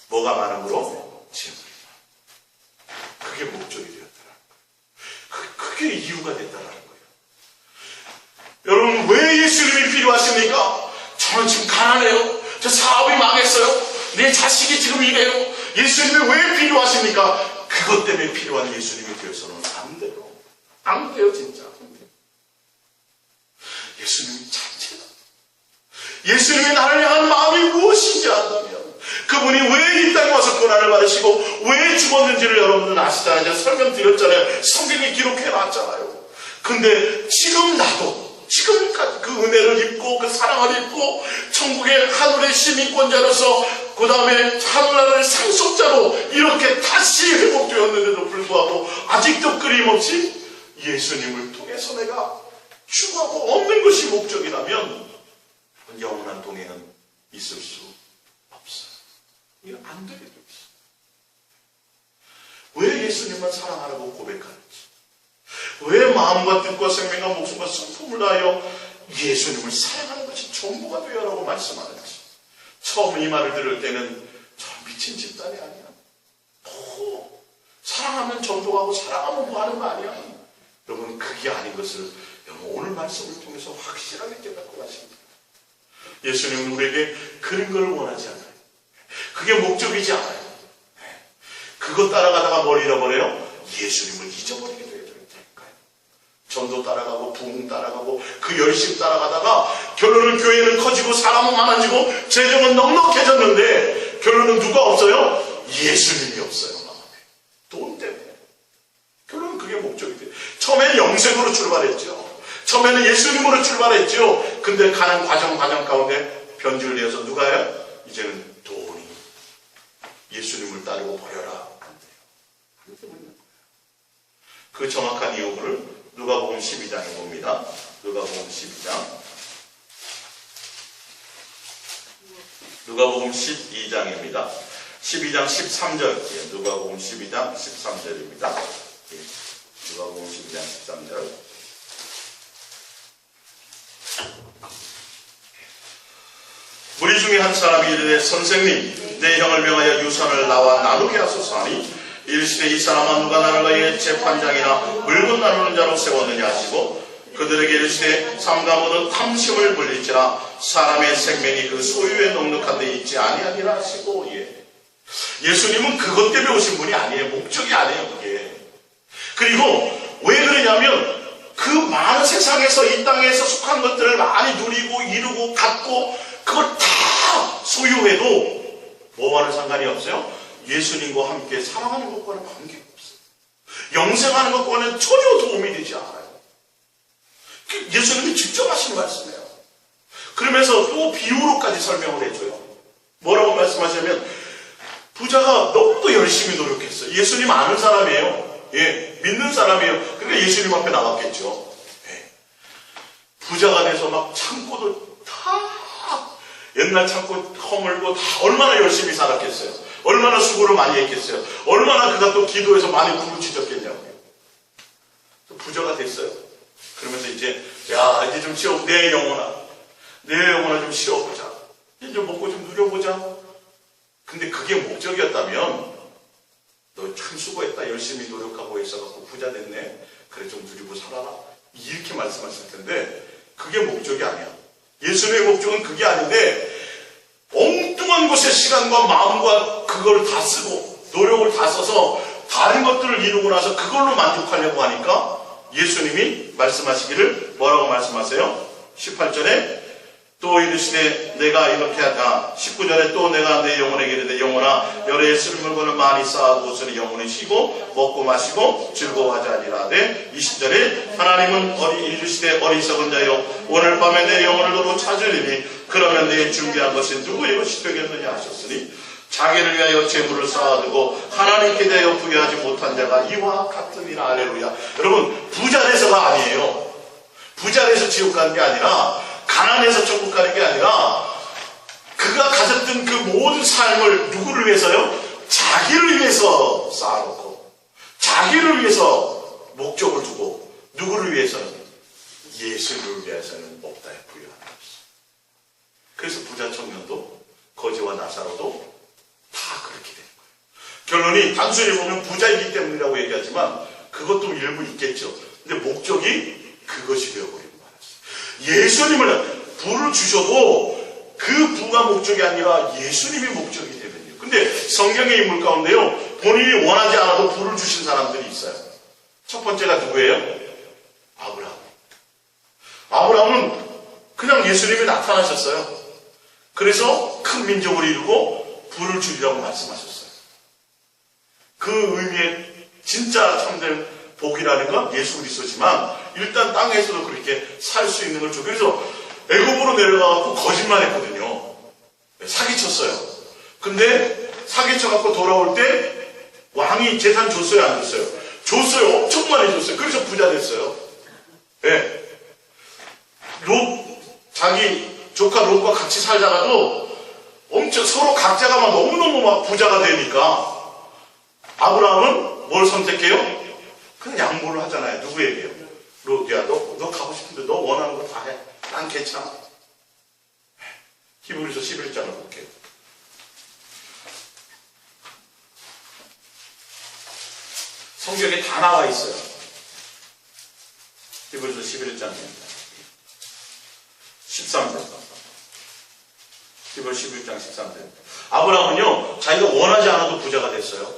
뭐가 많음으로? 재물이 많아. 그게 목적이 되었더라. 그게 이유가 됐다라는 거예요. 여러분, 왜 예수님이 필요하십니까? 저는 지금 가난해요. 저 사업이 망했어요. 내 자식이 지금 이래요. 예수님이 왜 필요하십니까? 그것 때문에 필요한 예수님이 되어서는 안 돼요. 안 돼요, 진짜. 예수님이 자체다. 예수님이 나를 향한 마음이 무엇인지 안다면 그분이 왜 이 땅에 와서 고난을 받으시고 왜 죽었는지를 여러분들은 아시잖아요. 제가 설명드렸잖아요. 성경이 기록해놨잖아요. 근데 지금 나도 지금까지 그 은혜를 입고 그 사랑을 입고 천국의 하늘의 시민권자로서 그 다음에 하늘나라의 상속자로 이렇게 다시 회복되었는데도 불구하고 아직도 끊임없이 예수님을 통해서 내가 추구하고 얻는 것이 목적이라면 영원한 동행은 있을 수 없어요. 이거 안 되게 돼 있어요. 왜 예수님만 사랑하라고 고백하는지, 왜 마음과 뜻과 생명과 목숨과 성품을 다하여 예수님을 사랑하는 것이 전부가 되어라고 말씀하는지. 처음 이 말을 들을 때는 저 미친 집단이 아니야. 사랑하면 전도하고 사랑하면 뭐 하는 거 아니야. 여러분, 그게 아닌 것을 여러분 오늘 말씀을 통해서 확실하게 깨닫고 가십니다. 예수님은 우리에게 그런 걸 원하지 않아요. 그게 목적이지 않아요. 그거 따라가다가 뭘 잃어버려요? 예수님을 잊어버리게 되니까요. 전도 따라가고 부흥 따라가고 그 열심 따라가다가 결론은 교회는 커지고 사람은 많아지고 재정은 넉넉해졌는데 결론은 누가 없어요? 예수님이 없어요. 마음에. 돈 때문에. 결론은 그게 목적이 돼요. 처음에는 영생으로 출발했죠. 처음에는 예수님으로 출발했죠. 근데 가는 과정 가운데 변질되어서 누가 해요? 이제는 돈이 예수님을 따르고 버려라. 안 돼요. 그 정확한 이유를 누가복음 12장에 봅니다. 누가복음 12장. 누가복음 12장입니다. 12장 13절. 누가복음 12장 13절입니다. 누가복음 12장 13절. 무리 중에 한 사람이 이르되 선생님, 내 형을 명하여 유산을 나와 나누게 하소서 하니 이르시되 이 사람은 누가 나를 위해 재판장이나 물건 나누는 자로 세웠느냐 하시고 그들에게 이르시되 삼가 모든 탐심을 물리치라 사람의 생명이 그 소유에 넉넉한 데 있지 아니하니라 하시고. 예수님은 그것 때문에 오신 분이 아니에요. 목적이 아니에요, 그게. 그리고 왜 그러냐면 그 많은 세상에서 이 땅에서 속한 것들을 많이 누리고 이루고 갖고 그걸 다 소유해도 뭐와는 상관이 없어요? 예수님과 함께 사랑하는 것과는 관계가 없어요. 영생하는 것과는 전혀 도움이 되지 않아요. 예수님이 직접 하신 말씀이에요. 그러면서 또 비유로까지 설명을 해줘요. 뭐라고 말씀하시냐면 부자가 너무도 열심히 노력했어요. 예수님 아는 사람이에요. 믿는 사람이에요. 그러니까 예수님 앞에 나왔겠죠. 부자가 돼서 막 창고도 다 옛날 창고 허물고 다 얼마나 열심히 살았겠어요. 얼마나 수고를 많이 했겠어요. 얼마나 그가 또 기도해서 많이 부르짖었겠냐고요. 부자가 됐어요. 그러면서 이제 좀 쉬어, 내 영혼아 좀 쉬어보자. 이제 좀 먹고 좀 누려보자. 근데 그게 목적이었다면 너 참 수고했다. 열심히 노력하고 있어갖고 부자 됐네. 그래 좀 누리고 살아라. 이렇게 말씀하실 텐데 그게 목적이 아니야. 예수님의 목적은 그게 아닌데 엉뚱한 곳에 시간과 마음과 그걸 다 쓰고 노력을 다 써서 다른 것들을 이루고 나서 그걸로 만족하려고 하니까 예수님이 말씀하시기를 뭐라고 말씀하세요? 18절에 또 이르시되 내가 이렇게 하다 19절에 또 내가 내 영혼에게 이르되 영혼아 열에 쓸 물건을 많이 쌓아두었으니 영혼이 쉬고 먹고 마시고 즐거워하지 아니라되 20절에 하나님은 이르시되 어리석은 자여 오늘 밤에 내 영혼을 너로 찾으리니 그러면 내 준비한 것이 누구의 것이 되겠느냐 하셨으니 자기를 위하여 재물을 쌓아두고 하나님께 대하여 부여하지 못한 자가 이와 같으니라. 할렐루야. 여러분 부자 돼서가 아니에요. 부자 돼서 지옥 가는 게 아니라 가난해서 천국 가는 게 아니라 그가 가졌던 그 모든 삶을 누구를 위해서요? 자기를 위해서 쌓아놓고 자기를 위해서 목적을 두고 누구를 위해서는? 예수를 위해서는 없다에 부여하는 것이. 그래서 부자 청년도 거지와 나사로도 다 그렇게 되는 거예요. 결론이 단순히 보면 부자이기 때문이라고 얘기하지만 그것도 일부 있겠죠. 근데 목적이 그것이 되어버립니다. 예수님을 부를 주셔도 그 부가 목적이 아니라 예수님이 목적이 되면요. 근데 성경의 인물 가운데요 본인이 원하지 않아도 부를 주신 사람들이 있어요. 첫 번째가 누구예요? 아브라함. 아브라함은 그냥 예수님이 나타나셨어요. 그래서 큰 민족을 이루고 부를 주리라고 말씀하셨어요. 그 의미의 진짜 참된 복이라는 건 예수 그리스도지만 일단 땅에서도 그렇게 살 수 있는 걸 줘. 그래서 애굽으로 내려가갖고 거짓말했거든요. 사기쳤어요. 근데 사기쳐갖고 돌아올 때 왕이 재산 줬어요, 안 줬어요? 줬어요. 엄청 많이 줬어요. 그래서 부자 됐어요. 네. 자기 조카 롯과 같이 살다가도 엄청 서로 각자가 막 너무너무 막 부자가 되니까 아브라함은 뭘 선택해요? 그냥 양보를 하잖아요. 누구에게요? 롯이야, 너 가고 싶은데 너 원하는 거 다 해. 난 괜찮아. 히브리서 11장을 볼게요. 성경에 다 나와 있어요. 히브리서 11장입니다. 13절. 히브리서 11장 13절. 아브라함은요, 자기가 원하지 않아도 부자가 됐어요.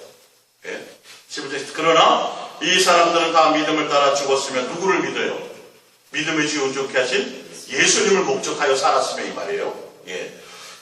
예? 11절. 그러나 이 사람들은 다 믿음을 따라 죽었으며 누구를 믿어요? 믿음의 주 온전케 하신 예수님을 목적하여 살았으며 이 말이에요. 예.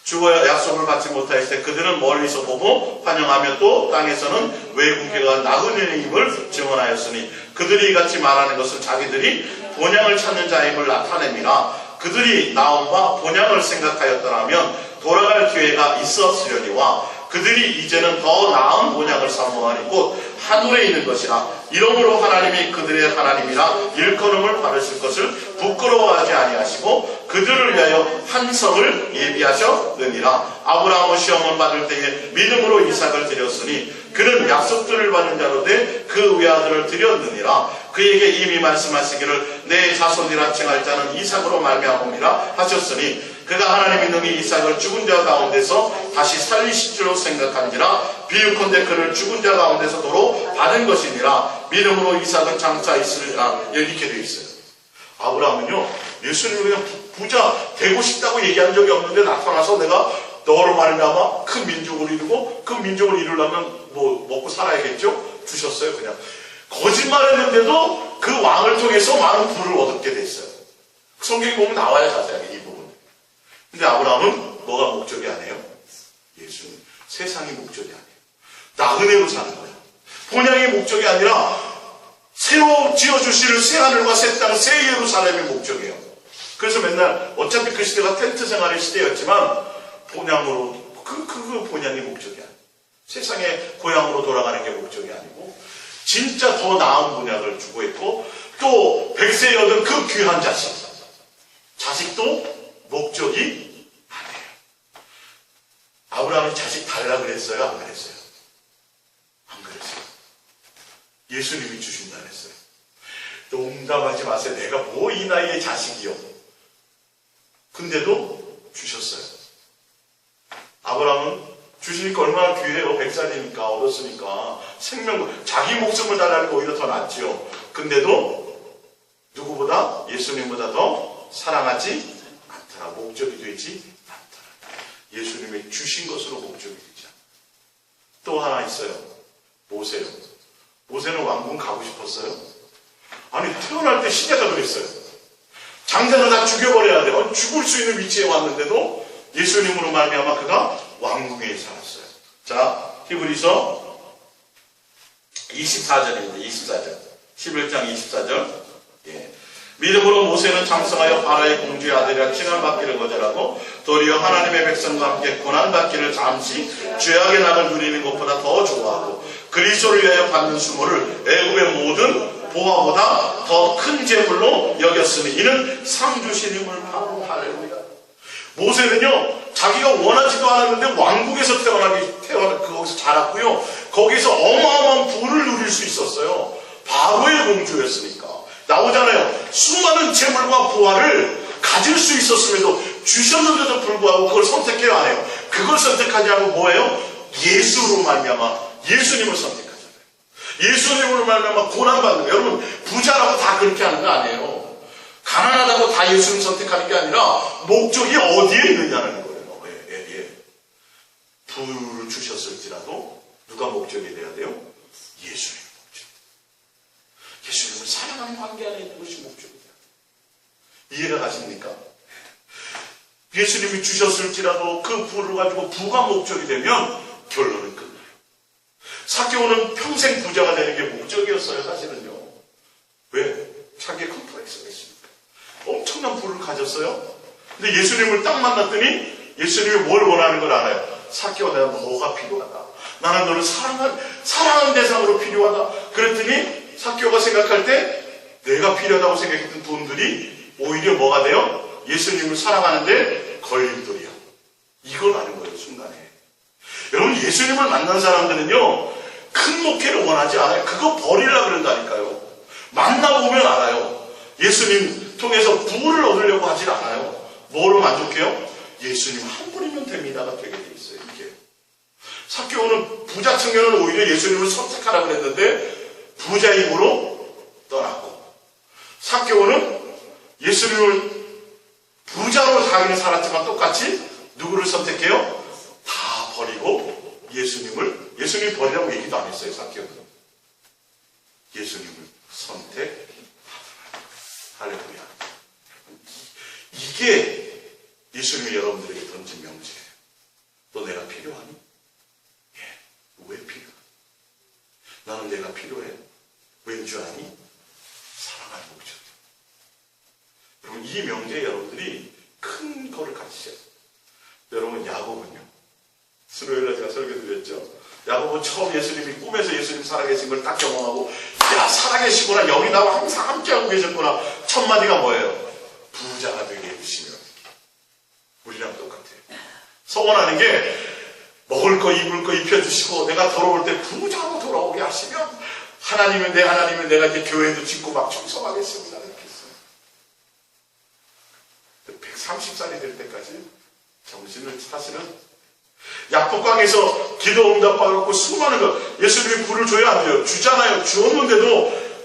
죽어야 약속을 받지 못하였을 때 그들은 멀리서 보고 환영하며 또 땅에서는 외국계가 나그네임을 증언하였으니 그들이 이같이 말하는 것은 자기들이 본향을 찾는 자임을 나타냅니다. 그들이 나옴과 본향을 생각하였더라면 돌아갈 기회가 있었으려니와 그들이 이제는 더 나은 본향을 사모하니 곧 하늘에 있는 것이라. 이러므로 하나님이 그들의 하나님이라 일컬음을 받으실 것을 부끄러워하지 아니하시고 그들을 위하여 한 성을 예비하셨느니라. 아브라함은 시험을 받을 때에 믿음으로 이삭을 드렸으니 그는 약속들을 받은 자로 돼 그 외아들을 드렸느니라. 그에게 이미 말씀하시기를 내 자손이라 칭할 자는 이삭으로 말미암음이라 하셨으니 그가 하나님의 능히 이삭을 죽은 자 가운데서 다시 살리실 줄로 생각한지라. 비유컨대 그를 죽은 자 가운데서 도로 받은 것이니라. 믿음으로 이삭은 장차 있으리라. 이렇게 되어 있어요. 아브라함은요, 예수님이 그냥 부자 되고 싶다고 얘기한 적이 없는데 나타나서 내가 너로 말미암아 큰 민족을 이루고 그 민족을 이루려면 뭐 먹고 살아야겠죠? 주셨어요. 그냥 거짓말했는데도 그 왕을 통해서 많은 부를 얻게 됐어요. 성경에 보면 나와요, 자세하게 이 부분. 근데 아브라함은 뭐가 목적이 아니에요? 예수님. 세상이 목적이 아니에요. 나그네로 사는 거예요. 본향의 목적이 아니라 새로 지어주실 새하늘과 새 땅, 새 예루살렘의 목적이에요. 그래서 맨날 어차피 그 시대가 텐트 생활의 시대였지만 본향으로 그 본향이 목적이 아니에요. 세상의 고향으로 돌아가는 게 목적이 아니고 진짜 더 나은 본향을 주고 있고 또 백세에 얻은 그 귀한 자식 자식도 목적이 아니에요. 아브라함이 자식 달라 그랬어요? 안 그랬어요? 안 그랬어요. 예수님이 주신다 그랬어요. 농담하지 마세요. 내가 뭐 이 나이에 자식이요. 근데도 주셨어요. 아브라함은 주시니까 얼마나 귀해요. 100살이니까 얻었으니까 생명, 자기 목숨을 달라는 게 오히려 더 낫지요. 근데도 누구보다 예수님보다 더 사랑하지 않더라. 목적이 되지 않더라. 예수님이 주신 것으로 목적이 되지 않더라. 또 하나 있어요. 모세요. 모세는 왕궁 가고 싶었어요? 아니, 태어날 때 시대가 그랬어요. 장자를 다 죽여버려야 돼요. 죽을 수 있는 위치에 왔는데도 예수님으로 말미암아 그가 왕궁에 살았어요. 자, 히브리서 24절입니다. 24절. 11장 24절. 예. 믿음으로 모세는 장성하여 바라의 공주의 아들이라 칭함받기를 거절하고 도리어 하나님의 백성과 함께 고난받기를 잠시 죄악의 낙을 누리는 것보다 더 좋아하고 그리스도를 위하여 받는 수모를 애굽의 모든 보화보다 더 큰 재물로 여겼으니 이는 상 주신 힘을 받고. 할렐루야. 모세는요, 자기가 원하지도 않았는데 왕국에서 거기서 자랐고요, 거기서 어마어마한 부를 누릴 수 있었어요. 바로의 공주였으니까. 나오잖아요. 수많은 재물과 부활을 가질 수 있었음에도 주셨는데도 불구하고 그걸 선택해야 안 해요. 그걸 선택하지 않고 뭐예요? 예수로 말미암아 예수님을 선택하잖아요. 예수님으로 말미암아 고난받는 거예요. 여러분, 부자라고 다 그렇게 하는 거 아니에요. 가난하다고 다 예수님 선택하는 게 아니라 목적이 어디에 있느냐는 거예요. 부를 주셨을지라도 누가 목적이 돼야 돼요? 예수님 목적. 예수님을 사랑하는 관계 안에 있는 것이 목적이에요. 이해가 가십니까? 예수님이 주셨을지라도 그 부를 가지고 부가 목적이 되면 결론은 끝나요. 삭개오는 평생 부자가 되는 게 목적이었어요. 사실은요. 왜? 자기의 컴플렉스가 있으니까. 엄청난 부를 가졌어요. 근데 예수님을 딱 만났더니 예수님이 뭘 원하는 걸 알아요. 삭개오, 내가 너가 필요하다. 나는 너를 사랑하는 대상으로 필요하다. 그랬더니 삭개오가 생각할 때 내가 필요하다고 생각했던 돈들이 오히려 뭐가 돼요? 예수님을 사랑하는데 걸림돌이야. 이걸 아는 거예요, 순간에. 여러분, 예수님을 만난 사람들은요, 큰 목회를 원하지 않아요. 그거 버리려고 그런다니까요. 만나보면 알아요. 예수님 통해서 부를 얻으려고 하질 않아요. 뭐로 만족해요? 예수님 한 분이면 됩니다가 되게 돼 있어요, 이게. 삭개오는 부자 청년은 오히려 예수님을 선택하라고 그랬는데 부자 힘으로 떠났고, 삭개오는 예수님을 부자로 자기는 살았지만 똑같이 누구를 선택해요? 다 버리고 예수님이 버리라고 얘기도 안 했어요. 삭개오는 예수님을 선택하더라. 할렐루야. 이게 예수님이 여러분들에게 던진 명제예요. 너 내가 필요하니? 예. 왜 필요해? 나는 내가 필요해. 왠 줄 아니? 사랑하는 목적. 여러분, 이 명제에 여러분들이 큰 거를 가지셔요. 여러분, 야고보는요. 수요일날 제가 설교 드렸죠. 야고보 처음 예수님이 꿈에서 예수님 살아계신 걸 딱 경험하고, 야, 살아계시구나. 여기 나와 항상 함께하고 계셨구나. 첫 마디가 뭐예요? 부자가 되게 해주시면. 우리랑 똑같아요. 소원하는 게 먹을 거 입을 거 입혀주시고 내가 돌아올 때 부자로 돌아오게 하시면 하나님은 내가 이제 교회도 짓고 막 충성하겠습니다. 이렇게 했어요. 130살이 될 때까지 정신을 사실은 약복강에서 기도 응답받고 수많은 거 예수님이 부를 줘야 안 돼요. 주잖아요. 주었는데도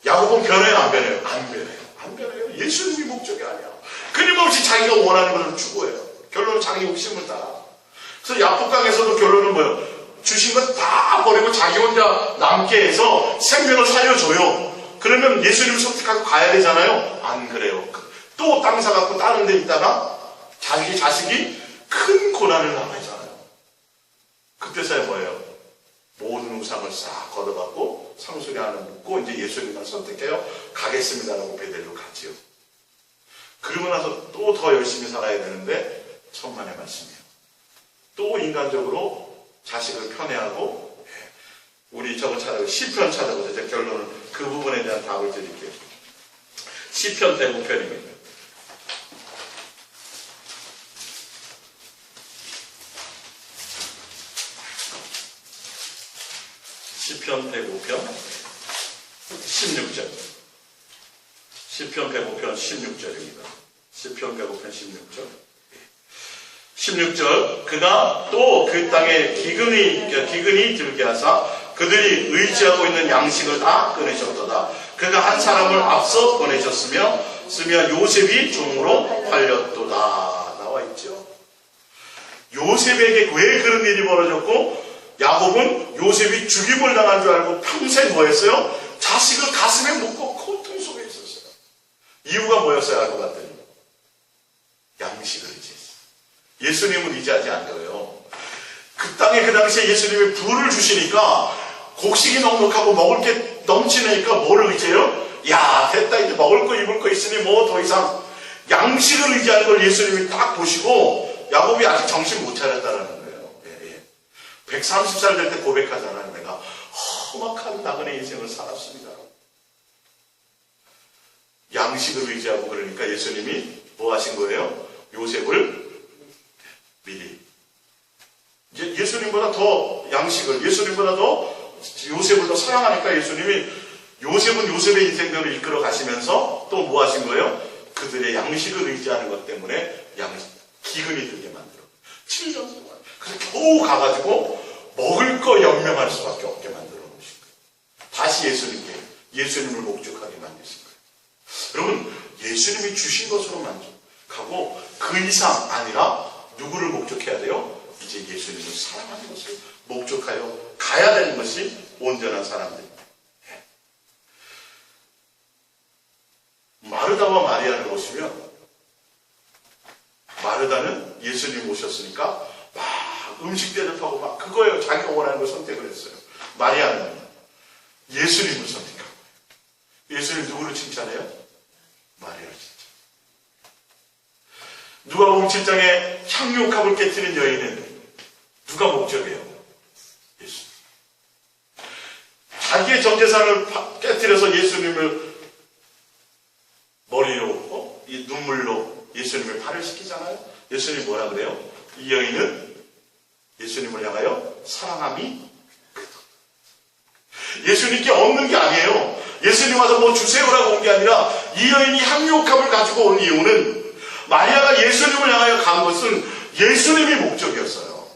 야곱은 변해요? 안 변해요? 안 변해요. 예수님이 목적이 아니야. 끊임없이 자기가 원하는 것을 추구해요. 결론은 자기 욕심을 따라. 그래서 야복강에서도 결론은 뭐예요? 주신 건 다 버리고 자기 혼자 남게 해서 생명을 살려줘요. 그러면 예수님을 선택하고 가야 되잖아요. 안 그래요. 또 땅 사갖고 다른 데 있다가 자기 자식이 큰 고난을 당하잖아요. 그때서야 뭐예요? 모든 우상을 싹 걷어갖고 상수리 하나 묶고 이제 예수님만 선택해요. 가겠습니다라고 베델로 갔지요. 그러고 나서 또 더 열심히 살아야 되는데 천만의 말씀이에요. 또 인간적으로 자식을 편애하고, 우리 저거 찾아보고 시편 찾아보죠. 제 결론은 그 부분에 대한 답을 드릴게요. 시편 대부편입니다. 시편 105편 16절. 시편 105편 16절입니다. 시편 105편 16절. 16절. 그가 또 그 땅에 기근이 들게 하사 그들이 의지하고 있는 양식을 다 끊으셨도다. 그가 한 사람을 앞서 보내셨으며 요셉이 종으로 팔렸도다. 나와 있죠. 요셉에게 왜 그런 일이 벌어졌고, 야곱은 요셉이 죽임을 당한 줄 알고 평생 뭐 했어요? 자식을 가슴에 묻고 고통 속에 있었어요. 이유가 뭐였어요? 알고 봤더니 양식을 의지했어요. 예수님을 의지하지 않아요. 그 땅에 그 당시에 예수님이 부를 주시니까 곡식이 넉넉하고 먹을 게 넘치니까 뭐를 의지해요? 야, 됐다, 이제 먹을 거 입을 거 있으니 뭐 더 이상 양식을 의지하는 걸 예수님이 딱 보시고, 야곱이 아직 정신 못 차렸다는 거예요. 130살 될 때 고백하잖아요. 내가 험악한 나그네 인생을 살았습니다. 양식을 의지하고 그러니까 예수님이 뭐 하신 거예요? 요셉을 미리. 예수님보다 더 양식을, 예수님보다 더 요셉을 더 사랑하니까 예수님이 요셉은 요셉의 인생대로 이끌어 가시면서 또 뭐 하신 거예요? 그들의 양식을 의지하는 것 때문에 기근이 들게 만들어. 7년 동안. 그래서 겨우 가가지고 먹을 거 연명할 수밖에 없게 만들어 놓으신 거예요. 다시 예수님을 목적하게 만드신 거예요. 여러분, 예수님이 주신 것으로 만족하고 그 이상 아니라 누구를 목적해야 돼요? 이제 예수님을 사랑하는 것을 목적하여 가야 되는 것이 온전한 사람들입니다. 마르다와 마리아를 보시면, 마르다는 예수님 오셨으니까 막 음식 대접하고 막 그거예요. 자기가 원하는 걸 선택을 했어요. 마리아는 예수님을 선택하고. 예수님 누구를 칭찬해요? 마리아를 칭찬. 누가복음 7장에 향유값을 깨뜨린 여인은 누가 목적이에요? 예수님. 자기의 전 재산을 깨뜨려서 예수님을 머리로 이 눈물로 예수님을 발을 씻기잖아요. 예수님이 뭐라 그래요? 이 여인은 예수님을 향하여 사랑함이 크다. 예수님께 얻는 게 아니에요. 예수님 와서 뭐 주세요라고 온 게 아니라 이 여인이 향유옥합을 가지고 온 이유는, 마리아가 예수님을 향하여 간 것은 예수님이 목적이었어요.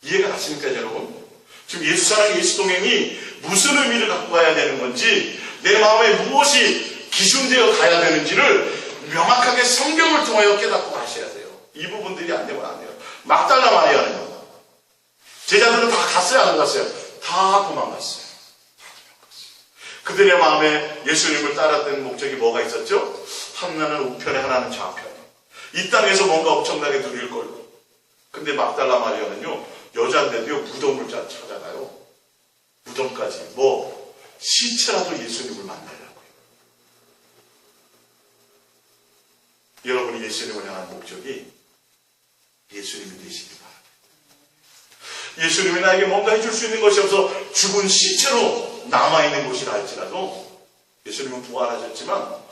이해가 가십니까, 여러분? 지금 예수 사랑, 예수 동행이 무슨 의미를 갖고 가야 되는 건지, 내 마음에 무엇이 기준되어 가야 되는지를 명확하게 성경을 통하여 깨닫고 가셔야 돼요. 이 부분들이 안 되면 안 돼요. 막달라 마리아는요. 제자들은 다 갔어요, 안 갔어요? 다 도망갔어요. 그들의 마음에 예수님을 따랐던 목적이 뭐가 있었죠? 하나는 우편에, 하나는 좌편에. 이 땅에서 뭔가 엄청나게 누릴 걸로. 근데 막달라 마리아는요, 여자인데도요, 무덤을 찾아가요. 무덤까지. 시체라도 예수님을 만나려고요. 여러분이 예수님을 향한 목적이 예수님이 되시기 바랍니다. 예수님이 나에게 뭔가 해줄 수 있는 것이 없어 죽은 시체로 남아있는 곳이라 할지라도, 예수님은 부활하셨지만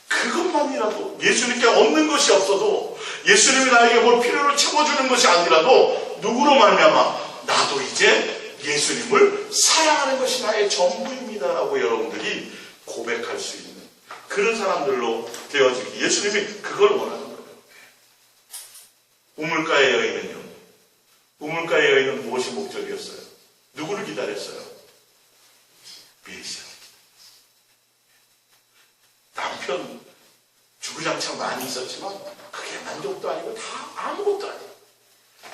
그것만이라도, 예수님께 얻는 것이 없어도, 예수님이 나에게 뭘 필요를 채워주는 것이 아니라도, 누구로 말미암아 나도 이제 예수님을 사랑하는 것이 나의 전부입니다라고 여러분들이 고백할 수 있는 그런 사람들로 되어지기, 예수님이 그걸 원하는 거예요. 우물가의 여인은요, 우물가의 여인은 무엇이 목적이었어요? 누구를 기다렸어요? 메시아. 남편 주구장창 많이 있었지만 그게 만족도 아니고 다 아무것도 아니에요.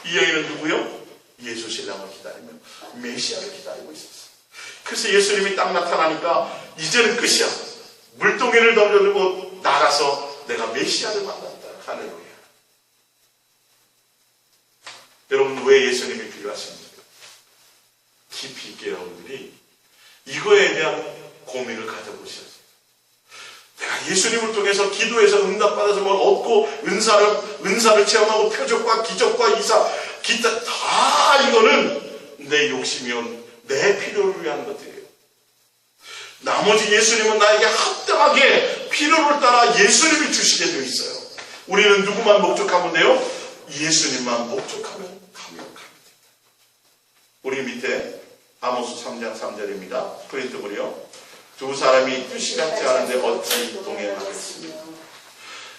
이 여인은 누구요? 예수 신랑을 기다리며 메시아를 기다리고 있었어요. 그래서 예수님이 딱 나타나니까 이제는 끝이야. 물동이를 던져두고 나가서 내가 메시아를 만났다. 할렐루야. 여러분, 왜 예수님이 필요하십니까? 깊이 있게 여러분들이 이거에 대한 고민을 가져보셔야 돼요. 내가 예수님을 통해서 기도해서 응답받아서 뭘 얻고 은사를 체험하고 표적과 기적과 이사 기타 다 이거는 내 욕심이온 내 필요를 위한 것들이에요. 나머지 예수님은 나에게 합당하게 필요를 따라 예수님이 주시게 되어 있어요. 우리는 누구만 목적하면 돼요? 예수님만 목적하면 가면 됩니다. 우리 밑에 아모스 3장 3절입니다. 프린트물이요. 두 사람이 뜻이 같지 않은데 어찌 동행하겠습니까?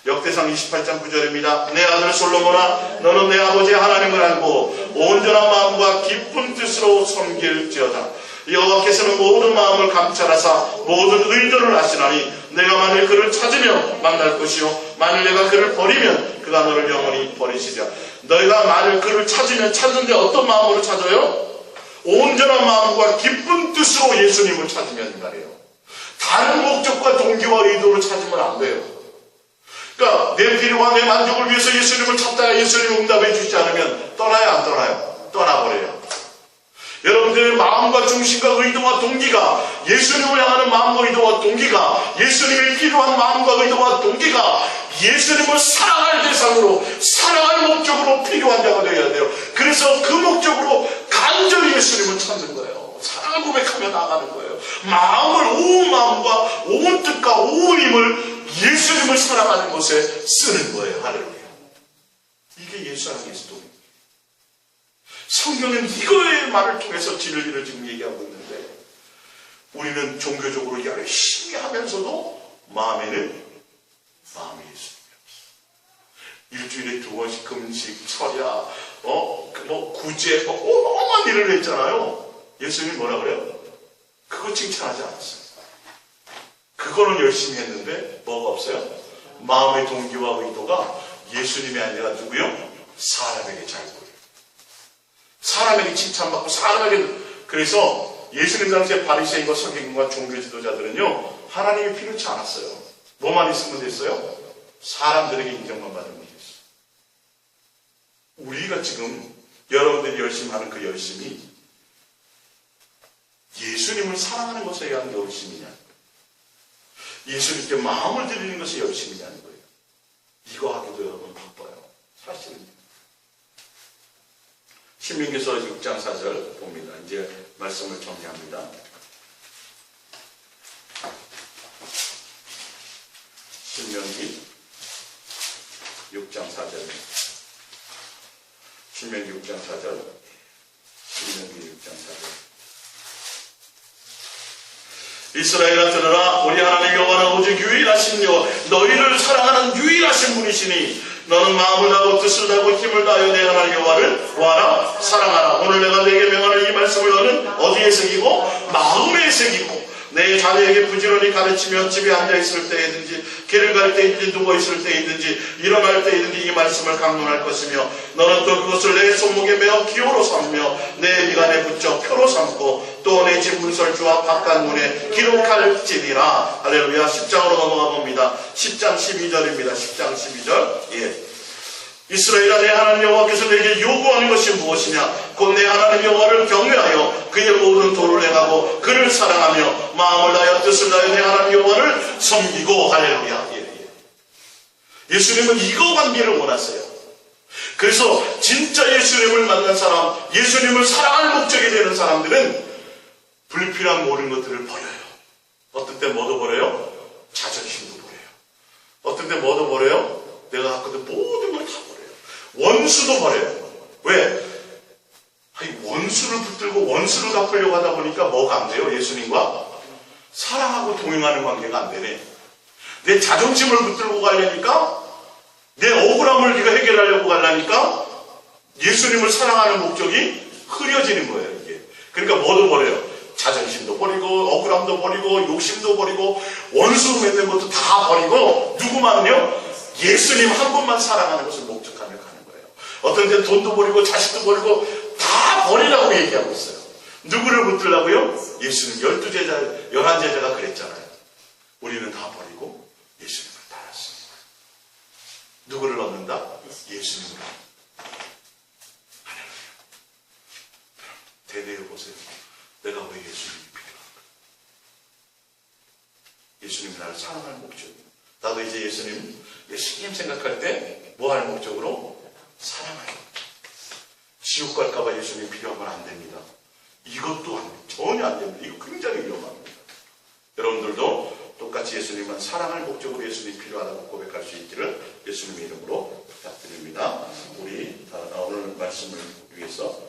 역대상 28장 9절입니다. 내 아들 솔로몬아, 너는 내 아버지 하나님을 알고 온전한 마음과 깊은 뜻으로 섬길지어다. 여호와께서는 모든 마음을 감찰하사 모든 의도를 아시나니 내가 만일 그를 찾으면 만날 것이요 만일 내가 그를 버리면 그가 너를 영원히 버리시리라. 너희가 만일 그를 찾는데 어떤 마음으로 찾아요? 온전한 마음과 깊은 뜻으로 예수님을 찾으면 말이에요. 다른 목적과 동기와 의도로 찾으면 안 돼요. 그러니까 내 필요와 내 만족을 위해서 예수님을 찾다가 예수님 응답해 주지 않으면 떠나요, 안 떠나요? 떠나버려요. 여러분들의 마음과 중심과 의도와 동기가, 예수님을 향하는 마음과 의도와 동기가, 예수님이 필요한 마음과 의도와 동기가 예수님을 사랑할 대상으로, 사랑할 목적으로 필요한 자가 되어야 돼요. 그래서 그 목적으로 간절히 예수님을 찾는 거예요. 사랑을 고백하며 나가는 거예요. 온 마음과 온 뜻과 온 힘을 예수님을 사랑하는 것에 쓰는 거예요. 할렐루야. 이게 예수 안에 그리스도입니다. 성경은 이거의 말을 통해서 진리를 지금 얘기하고 있는데, 우리는 종교적으로 열심히 하면서도 마음에는 마음이 예수님이 없어. 일주일에 2번씩 금식, 철야, 구제, 어마어마한 일을 했잖아요. 예수님이 뭐라 그래요? 그거 칭찬하지 않았어요. 그거는 열심히 했는데 뭐가 없어요? 마음의 동기와 의도가 예수님이 아니라 누구요? 사람에게 잘 보여요. 사람에게 칭찬받고 그래서 예수님 당시에 바리새인과 서기관과 종교 지도자들은요, 하나님이 필요치 않았어요. 뭐만 있으면 됐어요? 사람들에게 인정만 받으면 됐어요. 우리가 지금 여러분들이 열심히 하는 그 열심이 예수님을 사랑하는 것에 의한 열심이냐, 예수님께 마음을 드리는 것이 열심이냐는 거예요. 이거 하기도 여러분 바빠요. 사실은. 신명기서 6장 4절 봅니다. 이제 말씀을 정리합니다. 신명기 6장 4절. 신명기 6장 4절. 신명기 6장 4절. 이스라엘아 들으라. 우리 하나님 여호와는 오직 유일하신 여호와, 너희를 사랑하는 유일하신 분이시니 너는 마음을 다하고 뜻을 다하고 힘을 다하여 내 하나님 여호와를 구하라, 사랑하라. 오늘 내가 네게 명하는 이 말씀을 너는 어디에 새기고? 마음에 새기고 내 자녀에게 부지런히 가르치며 집에 앉아있을 때이든지 길을 갈 때이든지 누워있을 때이든지 일어날 때이든지 이 말씀을 강론할 것이며 너는 또 그것을 내 손목에 매어 기호로 삼으며 내 미간에 붙여 표로 삼고 또 내 집 문설주와 바깥문에 기록할지니라. 할렐루야. 10장으로 넘어가 봅니다. 10장 12절입니다. 10장 12절. 예. 이스라엘아, 내 하나님 여호와께서 내게 요구하는 것이 무엇이냐? 곧 내 하나님 여호와를 경외하여 그의 모든 도를 행하고 그를 사랑하며 마음을 다하여 뜻을 다하여 내 하나님 여호와를 섬기고. 할렐루야. 예수님은 이거 관계를 원하세요. 그래서 진짜 예수님을 만난 사람, 예수님을 사랑할 목적이 되는 사람들은 불필요한 모든 것들을 버려요. 어떤 때 뭐도 버려요? 자존심도 버려요. 어떤 때 뭐도 버려요? 내가 갖고 있는 모든 걸 다 버려요. 원수도 버려요. 왜? 원수를 붙들고 원수를 갚으려고 하다 보니까 뭐가 안 돼요? 예수님과 사랑하고 동행하는 관계가 안 되네. 내 자존심을 붙들고 가려니까, 내 억울함을 네가 해결하려고 가려니까 예수님을 사랑하는 목적이 흐려지는 거예요. 이게. 그러니까 뭐도 버려요? 자존심도 버리고 억울함도 버리고 욕심도 버리고 원수 맺는 것도 다 버리고 누구만요? 예수님 한 분만 사랑하는 것을 목적하며 가는 거예요. 어떤 때 돈도 버리고 자식도 버리고 다 버리라고 얘기하고 있어요. 누구를 붙들라고요? 예수님 12제자, 11제자가 그랬잖아요. 우리는 다 버리고 예수님을 따랐습니다. 누구를 얻는다? 예수님을. 할렐루야. 대대해 보세요. 내가 왜 예수님이 필요한가? 예수님이 나를 사랑할 목적이에요. 나도 이제 예수님 생각할 때 뭐 할 목적으로? 사랑할 목적. 지옥 갈까봐 예수님 필요한 건 안 됩니다. 이것도 전혀 안 됩니다. 이거 굉장히 위험합니다. 여러분들도 똑같이 예수님만 사랑할 목적으로 예수님이 필요하다고 고백할 수 있기를 예수님의 이름으로 부탁드립니다. 우리 오늘 말씀을 위해서